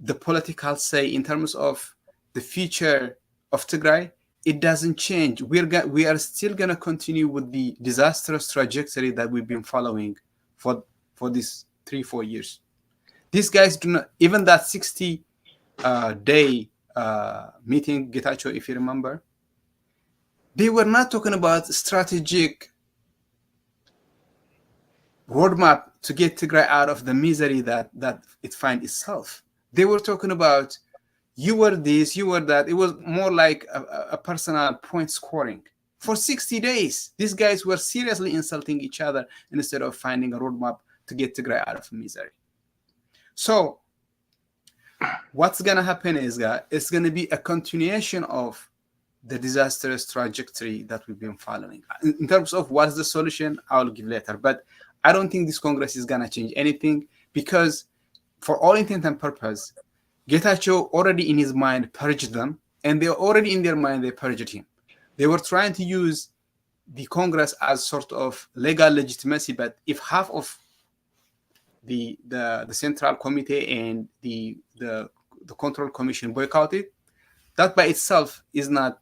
the political say, in terms of the future of Tigray, it doesn't change. We are still gonna continue with the disastrous trajectory that we've been following for these 3-4 years. These guys do not, even that 60-day meeting, Getachew, if you remember, they were not talking about strategic roadmap to get Tigray out of the misery that it finds itself. They were talking about, you were this, you were that. It was more like a personal point scoring. For 60 days, these guys were seriously insulting each other instead of finding a roadmap to get Tigray out of misery. So what's going to happen is that it's going to be a continuation of the disastrous trajectory that we've been following. In terms of what's the solution, I'll give later. But I don't think this Congress is going to change anything, because for all intent and purpose, Getachew already in his mind purged them, and they already in their mind, they purged him. They were trying to use the Congress as sort of legal legitimacy, but if half of the Central Committee and the Control Commission boycotted, that by itself is not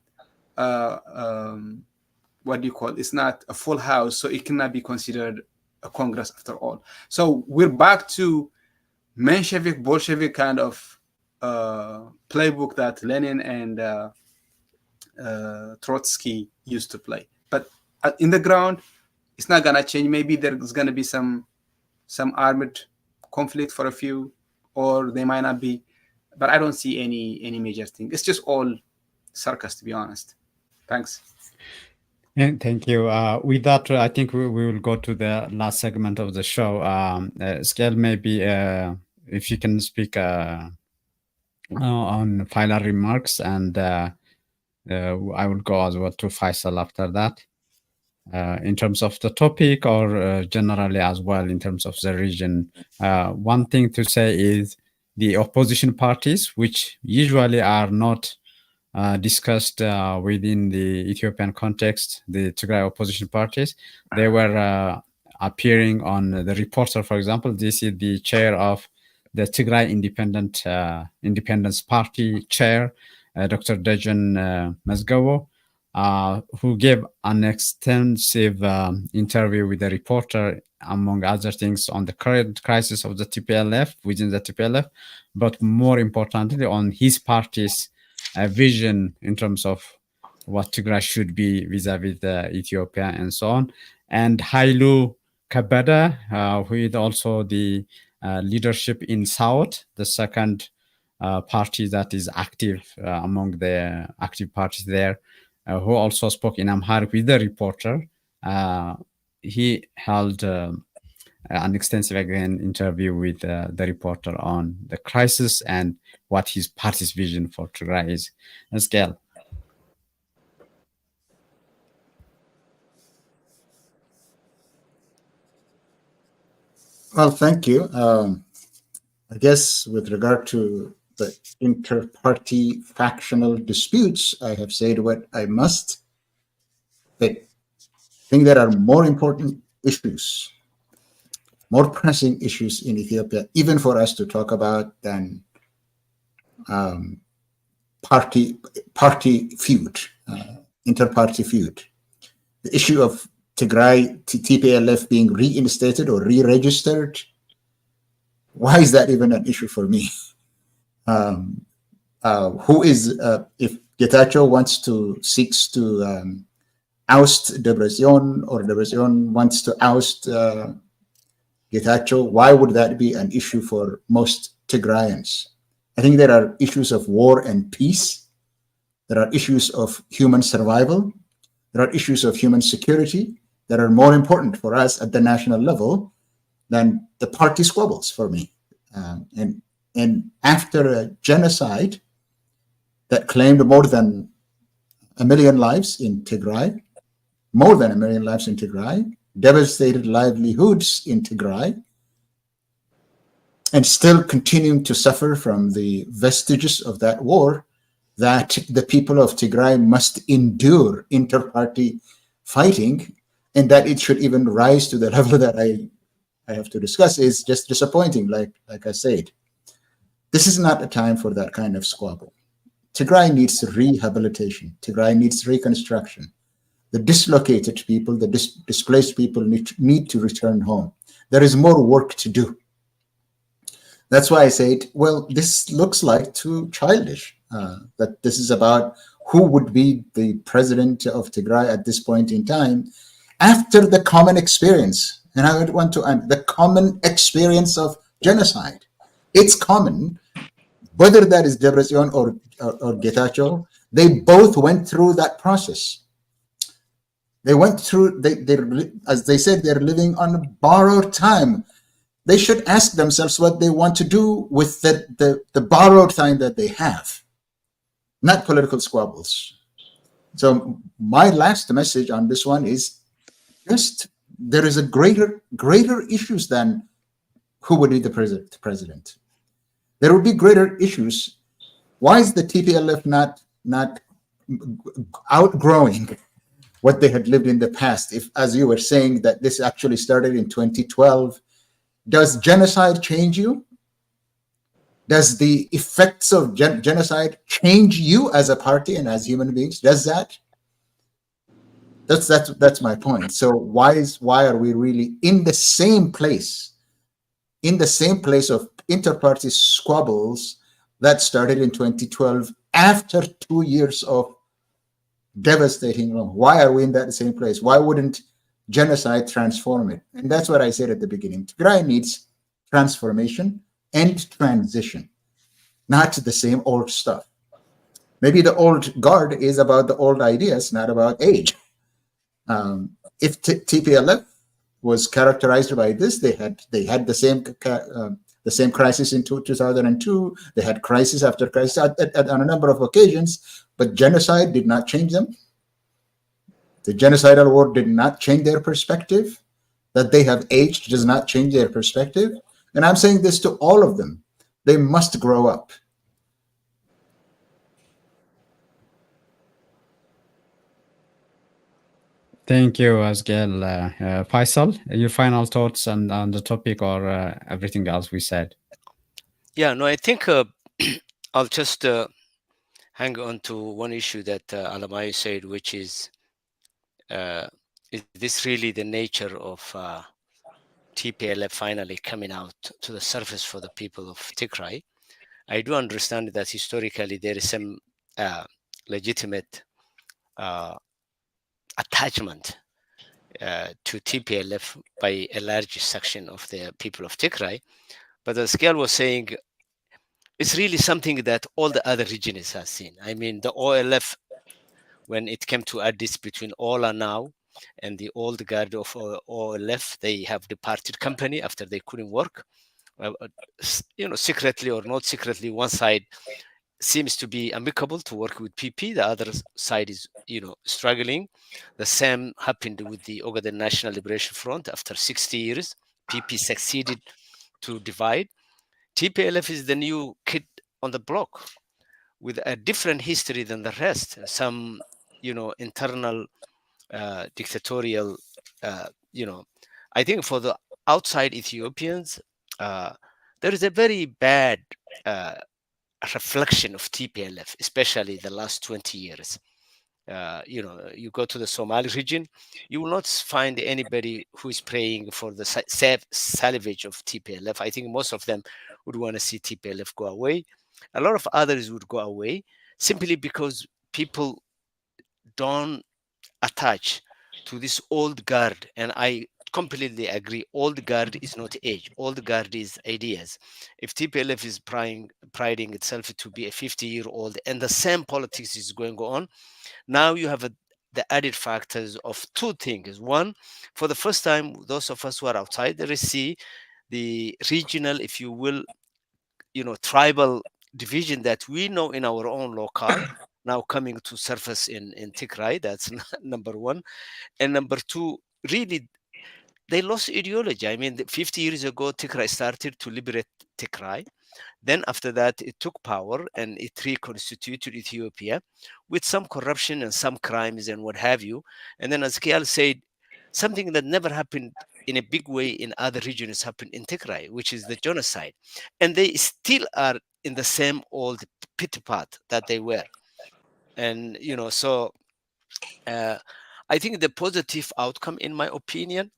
what do you call it? It's not a full house, so it cannot be considered a Congress after all. So we're back to Menshevik, Bolshevik kind of playbook that Lenin and Trotsky used to play. But in the ground, it's not gonna change. Maybe there's gonna be some armed conflict for a few, or they might not be. But I don't see any major thing. It's just all circus, to be honest. Thanks. And thank you. With that, I think we will go to the last segment of the show. Scale, maybe if you can speak on final remarks, and I will go as well to Faisal after that, in terms of the topic, or generally as well in terms of the region. One thing to say is the opposition parties, which usually are not discussed within the Ethiopian context, the Tigray opposition parties, they were appearing on the Reporter, for example. This is the chair of the Tigray Independence Party chair, Dr. Dejan Mezgavo, who gave an extensive interview with the Reporter, among other things, on the current crisis of the TPLF, within the TPLF, but more importantly on his party's vision in terms of what Tigray should be vis-a-vis Ethiopia and so on. And Hailu Kabeda, who is also the leadership in South, the second party that is active among the active parties there, who also spoke in Amharic with the Reporter. He held an extensive, again, interview with the Reporter on the crisis and what his party's vision for Tigray is. Scale. Well, thank you. I guess with regard to the inter-party factional disputes, I have said what I must. But I think there are more important issues, more pressing issues in Ethiopia, even for us to talk about, than party feud, inter-party feud. The issue of Tigray TPLF being reinstated or re-registered, why is that even an issue for me? Who is, if Getachew seeks to oust Debretsion, or Debretsion wants to oust Getachew, why would that be an issue for most Tigrayans? I think there are issues of war and peace. There are issues of human survival. There are issues of human security that are more important for us at the national level than the party squabbles for me. And after a genocide that claimed more than 1 million lives in Tigray, more than 1 million lives in Tigray, devastated livelihoods in Tigray, and still continuing to suffer from the vestiges of that war, that the people of Tigray must endure inter-party fighting, and that it should even rise to the level that I have to discuss, is just disappointing, like I said. This is not a time for that kind of squabble. Tigray needs rehabilitation. Tigray needs reconstruction. The dislocated people, the displaced people need to return home. There is more work to do. That's why I said, well, this looks like too childish, that this is about who would be the president of Tigray at this point in time after the common experience. And I would want to add the common experience of genocide. It's common, whether that is Debrecen or Getachew, they both went through that process. They went through, as they said, they're living on borrowed time. They should ask themselves what they want to do with the borrowed time that they have, not political squabbles. So my last message on this one is just there is a greater issues than who would be the president. There would be greater issues. Why is the TPLF not outgrowing what they had lived in the past? If, as you were saying, that this actually started in 2012, does genocide change you? Does the effects of genocide change you as a party and as human beings? Does that? That's my point. So why are we really in the same place? In the same place of inter-party squabbles that started in 2012 after 2 years of devastating wrong? Why are we in that same place? Why wouldn't genocide transform it? And that's what I said at the beginning. Tigray needs transformation and transition, not the same old stuff. Maybe the old guard is about the old ideas, not about age. If TPLF was characterized by this, they had the same crisis in 2002. They had crisis after crisis on a number of occasions, but genocide did not change them. The genocidal war did not change their perspective. That they have aged does not change their perspective. And I'm saying this to all of them. They must grow up. Thank you, Asgel. Faisal, your final thoughts on the topic or everything else we said? Yeah, no, I think I'll just hang on to one issue that Alamai said, which is this really the nature of TPLF finally coming out to the surface for the people of Tigray? I do understand that historically there is some legitimate attachment to TPLF by a large section of the people of Tigray. But as Gail was saying, it's really something that all the other regions have seen. I mean, the OLF, when it came to Addis between Ola now and the old guard of OLF, they have departed company after they couldn't work. Secretly or not secretly, one side seems to be amicable to work with PP, the other side is struggling. The same happened with the Ogaden National Liberation Front. After 60 years, PP succeeded to divide. TPLF is the new kid on the block with a different history than the rest. Some internal dictatorial I think for the outside Ethiopians there is a very bad reflection of TPLF, especially the last 20 years. You go to the Somali region, you will not find anybody who is praying for the salvage of TPLF. I think most of them would want to see TPLF go away. A lot of others would go away simply because people don't attach to this old guard. And I completely agree. Old guard is not age. Old guard is ideas. If TPLF is priding itself to be a 50-year-old and the same politics is going on, now you have the added factors of two things. One, for the first time, those of us who are outside the Sea, the regional, if you will, tribal division that we know in our own local, now coming to surface in Tigray. That's number one. And number two, really, they lost ideology. I mean, 50 years ago, Tigray started to liberate Tigray. Then after that, it took power and it reconstituted Ethiopia with some corruption and some crimes and what have you. And then as Kial said, something that never happened in a big way in other regions happened in Tigray, which is the genocide. And they still are in the same old pity pot that they were. And so I think the positive outcome, in my opinion,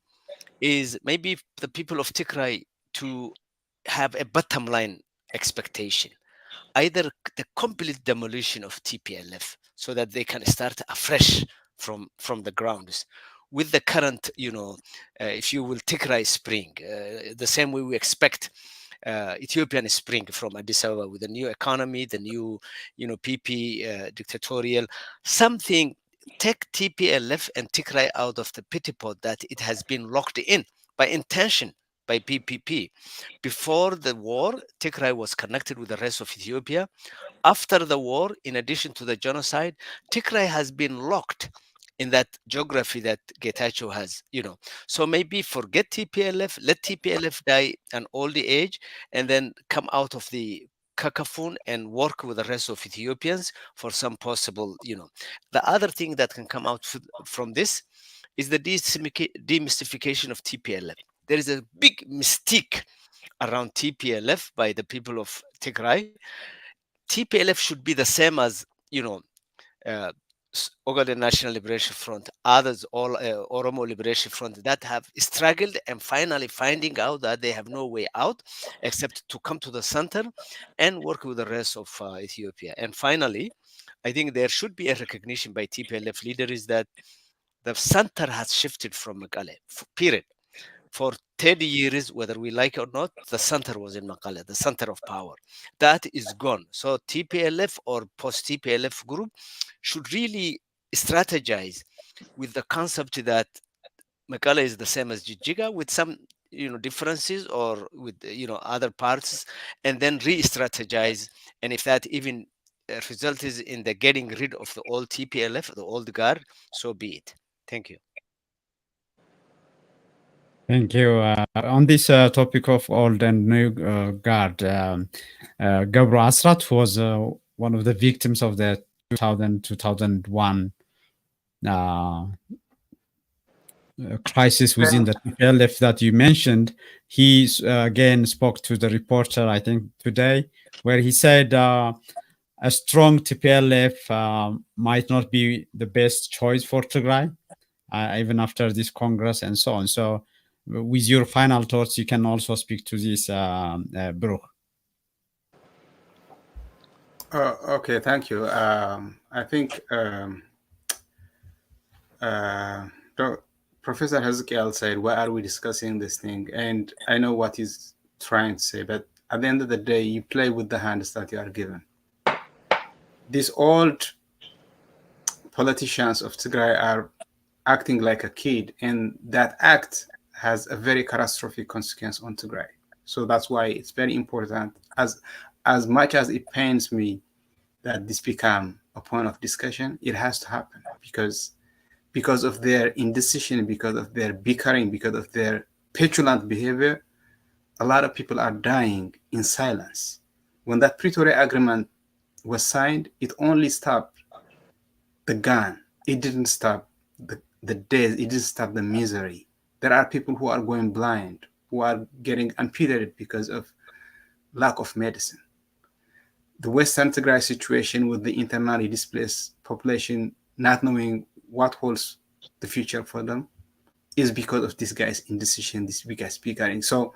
is maybe the people of Tigray to have a bottom line expectation, either the complete demolition of TPLF so that they can start afresh from the grounds with the current, if you will, Tigray spring, the same way we expect Ethiopian spring from Addis Ababa, with the new economy, the new, PP dictatorial, something. Take TPLF and Tigray out of the pity pot that it has been locked in by intention by PPP. Before the war, Tigray was connected with the rest of Ethiopia. After the war, in addition to the genocide, Tigray has been locked in that geography that Getachew has, So maybe forget TPLF, let TPLF die an old age, and then come out of the cacophone and work with the rest of Ethiopians for some possible, The other thing that can come out from this is the demystification of TPLF. There is a big mystique around TPLF by the people of Tigray. TPLF should be the same as, uh, Ogaden National Liberation Front, others, all Oromo Liberation Front, that have struggled and finally finding out that they have no way out except to come to the center and work with the rest of Ethiopia. And finally, I think there should be a recognition by TPLF leaders that the center has shifted from Mekelle, period. For 30 years, whether we like it or not, the center was in Mekelle, the center of power. That is gone. So TPLF or post-TPLF group should really strategize with the concept that Mekelle is the same as Jijiga with some differences, or with other parts, and then re-strategize. And if that even result is in the getting rid of the old TPLF, the old guard, so be it. Thank you. Thank you. On this topic of old and new guard, Gabro Asrat was one of the victims of the 2001 crisis within the TPLF that you mentioned. He again spoke to the reporter, I think today, where he said a strong TPLF might not be the best choice for Tigray, even after this Congress and so on. So with your final thoughts, you can also speak to this, Bruch. Okay, thank you. I think Professor Hezekiel said, why are we discussing this thing? And I know what he's trying to say, but at the end of the day, you play with the hands that you are given. These old politicians of Tigray are acting like a kid, and that act has a very catastrophic consequence on Tigray. So that's why it's very important, as much as it pains me that this become a point of discussion, it has to happen because of their indecision, because of their bickering, because of their petulant behavior. A lot of people are dying in silence. When that Pretoria Agreement was signed, it only stopped the gun. It didn't stop the death. It didn't stop the misery. There are people who are going blind, who are getting amputated because of lack of medicine. The Western Tigray situation with the internally displaced population not knowing what holds the future for them is because of this guy's indecision, this guy's bickering. So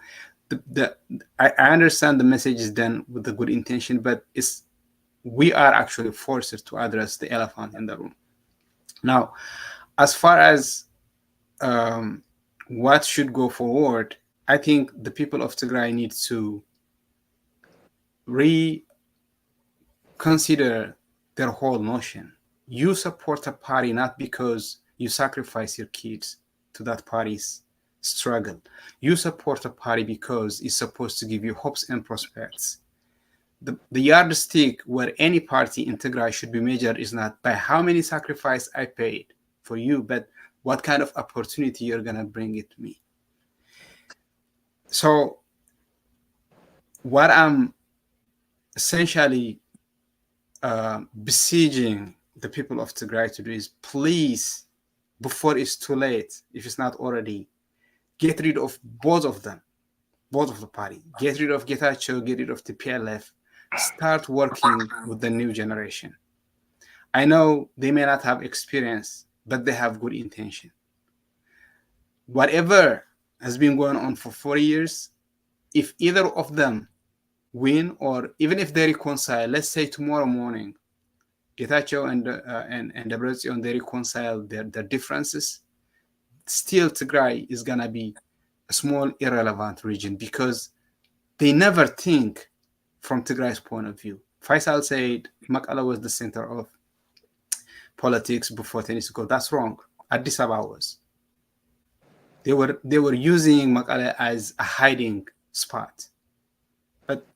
I understand the message is done with a good intention, but we are actually forced to address the elephant in the room. Now, as far as what should go forward, I think the people of Tigray need to reconsider their whole notion. You support a party not because you sacrifice your kids to that party's struggle. You support a party because it's supposed to give you hopes and prospects. The yardstick where any party in Tigray should be measured is not by how many sacrifices I paid for you, but what kind of opportunity you're going to bring it to me. So what I'm essentially besieging the people of Tigray to do is, please, before it's too late, if it's not already, get rid of both of them, both of the party. Get rid of Getachew, get rid of the TPLF. Start working with the new generation. I know they may not have experience, but they have good intention. Whatever has been going on for 4 years, if either of them win, or even if they reconcile, let's say tomorrow morning, Getachew and Debretsion, they reconcile their differences, still Tigray is gonna be a small, irrelevant region, because they never think from Tigray's point of view. Faisal said Makala was the center of politics before 10 years ago. That's wrong. Addis Ababa was. They were using Makala as a hiding spot. But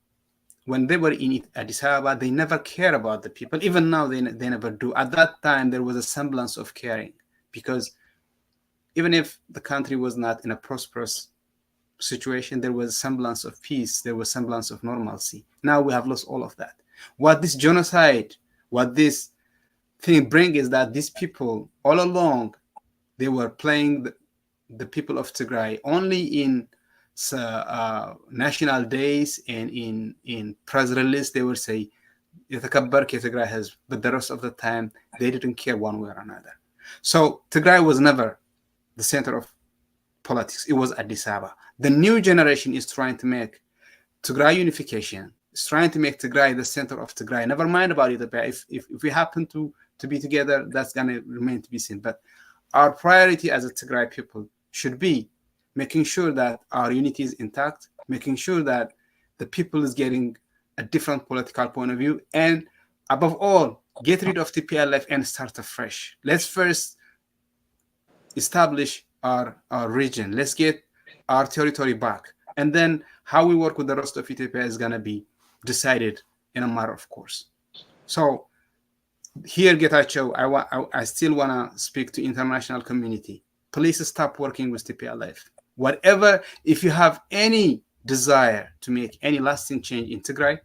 when they were in Addis Ababa, they never care about the people. Even now, they never do. At that time, there was a semblance of caring, because even if the country was not in a prosperous situation, there was a semblance of peace, there was a semblance of normalcy. Now we have lost all of that. What this genocide, what this thing brings is that these people, all along, they were playing the people of Tigray only in national days, and in press release they would say Tigray has, but the rest of the time they didn't care one way or another. So Tigray was never the center of politics. It was Addis Ababa. The new generation is trying to make Tigray unification. It's trying to make Tigray the center of Tigray. Never mind about Ethiopia. If we happen to be together, that's going to remain to be seen. But our priority as a Tigray people should be making sure that our unity is intact, making sure that the people is getting a different political point of view, and above all, get rid of TPLF and start afresh. Let's first establish our region. Let's get our territory back. And then how we work with the rest of Ethiopia is going to be decided in a matter of course. So here, Getachew, I still want to speak to international community. Please stop working with TPLF. Whatever, if you have any desire to make any lasting change in Tigray,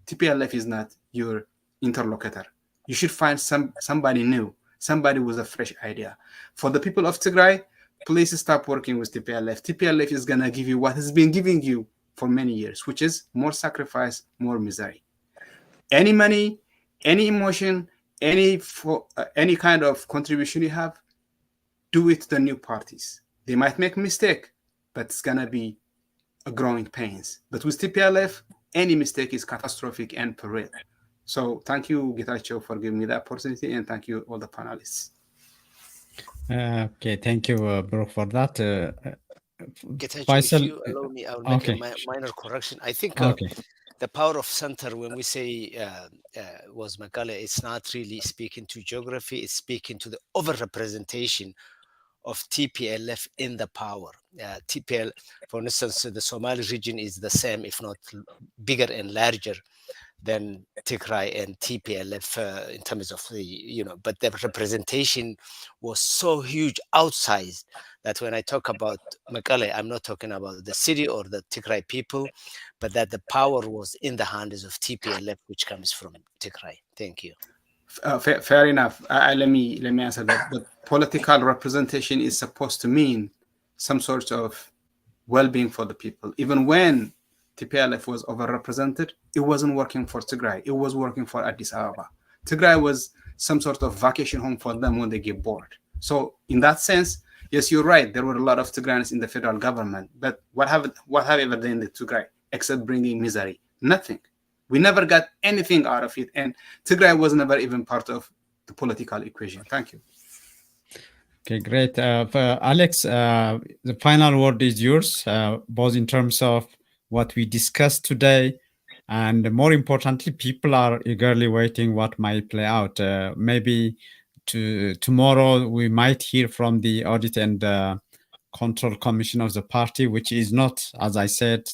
TPLF is not your interlocutor. You should find somebody new, somebody with a fresh idea. For the people of Tigray, please stop working with TPLF. TPLF is going to give you what has been giving you for many years, which is more sacrifice, more misery. Any money, any emotion, any kind of contribution you have, do it to the new parties. They might make a mistake, but it's going to be a growing pains. But with TPLF, any mistake is catastrophic and for real. So thank you, Getachew, for giving me the opportunity, and thank you, all the panelists. Okay, thank you, Bro, for that. Getachew, if you allow me, I will make a minor correction. I think the power of center, when we say was Makale, it's not really speaking to geography, it's speaking to the overrepresentation of TPLF in the power. TPL, for instance, the Somali region is the same, if not bigger and larger than Tigray and TPLF in terms of the, but the representation was so huge, outsized, that when I talk about Makale, I'm not talking about the city or the Tigray people, but that the power was in the hands of TPLF, which comes from Tigray. Thank you. Fair enough. Let me answer that. The political representation is supposed to mean some sort of well-being for the people. Even when TPLF was overrepresented, it wasn't working for Tigray. It was working for Addis Ababa. Tigray was some sort of vacation home for them when they get bored. So in that sense, yes, you're right. There were a lot of Tigrayans in the federal government, but what have ever done the Tigray except bringing misery? Nothing. We never got anything out of it, and Tigray was never even part of the political equation. Thank you. Okay, great. Alex, the final word is yours, both in terms of what we discussed today, and more importantly, people are eagerly waiting what might play out. Maybe tomorrow we might hear from the Audit and Control Commission of the party, which is not, as I said,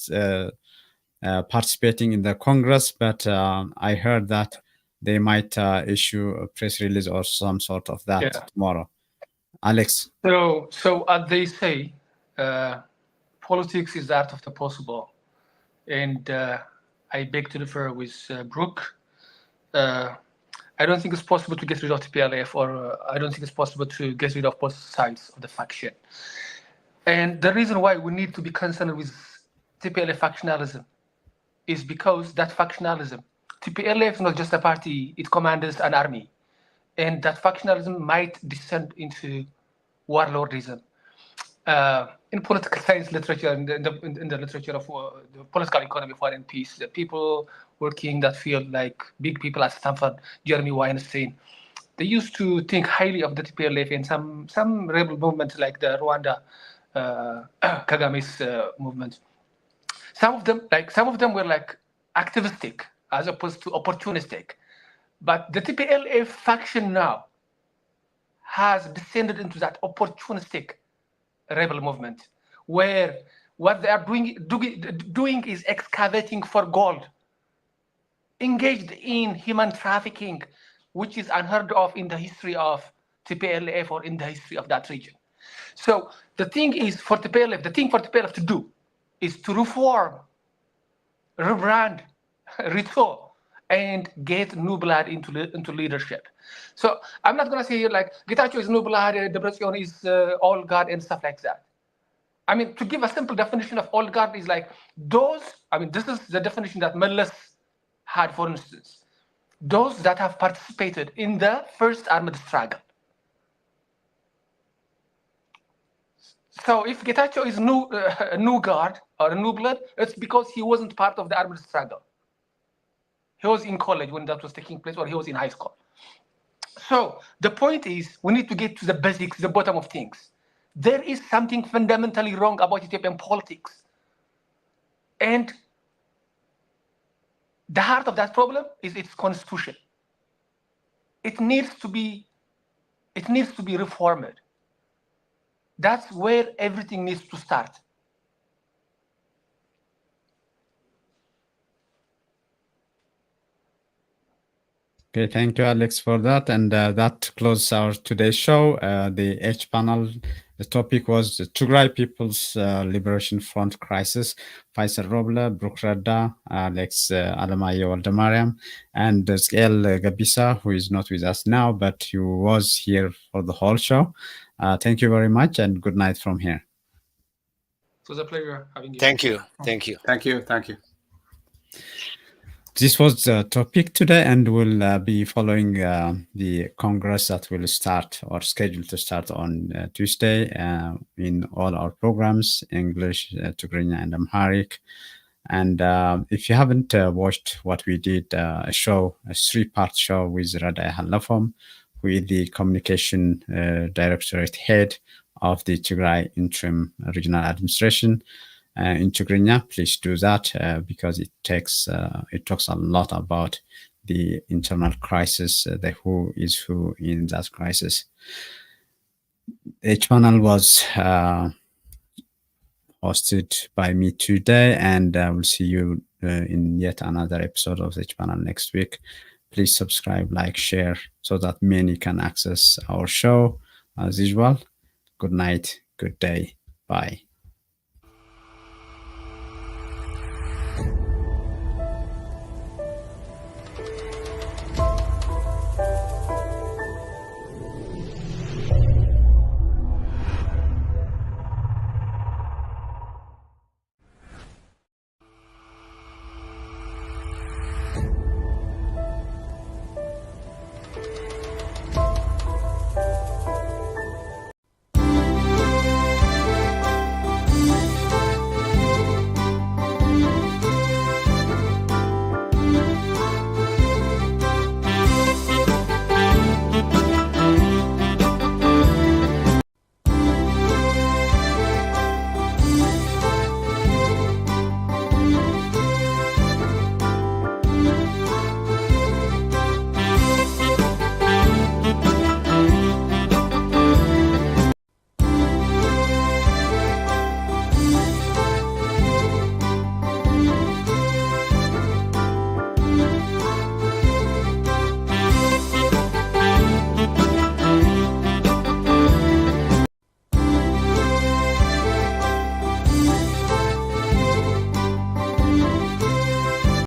participating in the Congress, but I heard that they might issue a press release or some sort of that tomorrow. Alex. So as they say, politics is the art of the possible, and I beg to differ with Brooke. I don't think it's possible to get rid of TPLF, or I don't think it's possible to get rid of both sides of the faction. And the reason why we need to be concerned with TPLF factionalism is because that factionalism, TPLF is not just a party, it commands an army. and that factionalism might descend into warlordism. In political science literature, in the literature of the political economy, war and peace, the people working that field, like big people at Stanford, Jeremy Weinstein, they used to think highly of the TPLF and some rebel movements like the Rwanda Kagame's movement. Some of them were like activistic as opposed to opportunistic. But the TPLF faction now has descended into that opportunistic rebel movement, where what they are doing is excavating for gold, engaged in human trafficking, which is unheard of in the history of TPLF or in the history of that region. So the thing for TPLF to do is to reform, rebrand, retool, and get new blood into leadership. So I'm not going to say here like Getachew is new blood, Debretsion is old guard and stuff like that. I mean, to give a simple definition of old guard is like those, I mean, this is the definition that Meles had, for instance, those that have participated in the first armed struggle. So if Getachew is a new guard or a new blood, it's because he wasn't part of the armed struggle. He was in college when that was taking place, or he was in high school. So the point is, we need to get to the basics, the bottom of things. There is something fundamentally wrong about Ethiopian politics. And the heart of that problem is its constitution. It needs to be reformed. That's where everything needs to start. Okay, thank you, Alex, for that. And that closes our today's show. The H panel, the topic was the Tigray People's Liberation Front Crisis. Faisal Roble, Brooke Radda, Alex Alamayo Waldemariam, and Zkiel Gabisa, who is not with us now, but who was here for the whole show. Thank you very much, and good night from here. It was a pleasure having you. Thank you. Thank you. Thank you. Thank you. This was the topic today, and we'll be following the Congress that will start or scheduled to start on Tuesday in all our programs, English, Tigrinya, and Amharic. And if you haven't watched what we did, a 3-part show with Radai Halafom, with the communication directorate head of the Tigray Interim Regional Administration, in Tigrinya, please do that because it talks a lot about the internal crisis, the who is who in that crisis. H panel was hosted by me today, and we'll see you in yet another episode of H panel next week. Please subscribe, like, share, so that many can access our show as usual. Good night, good day, bye.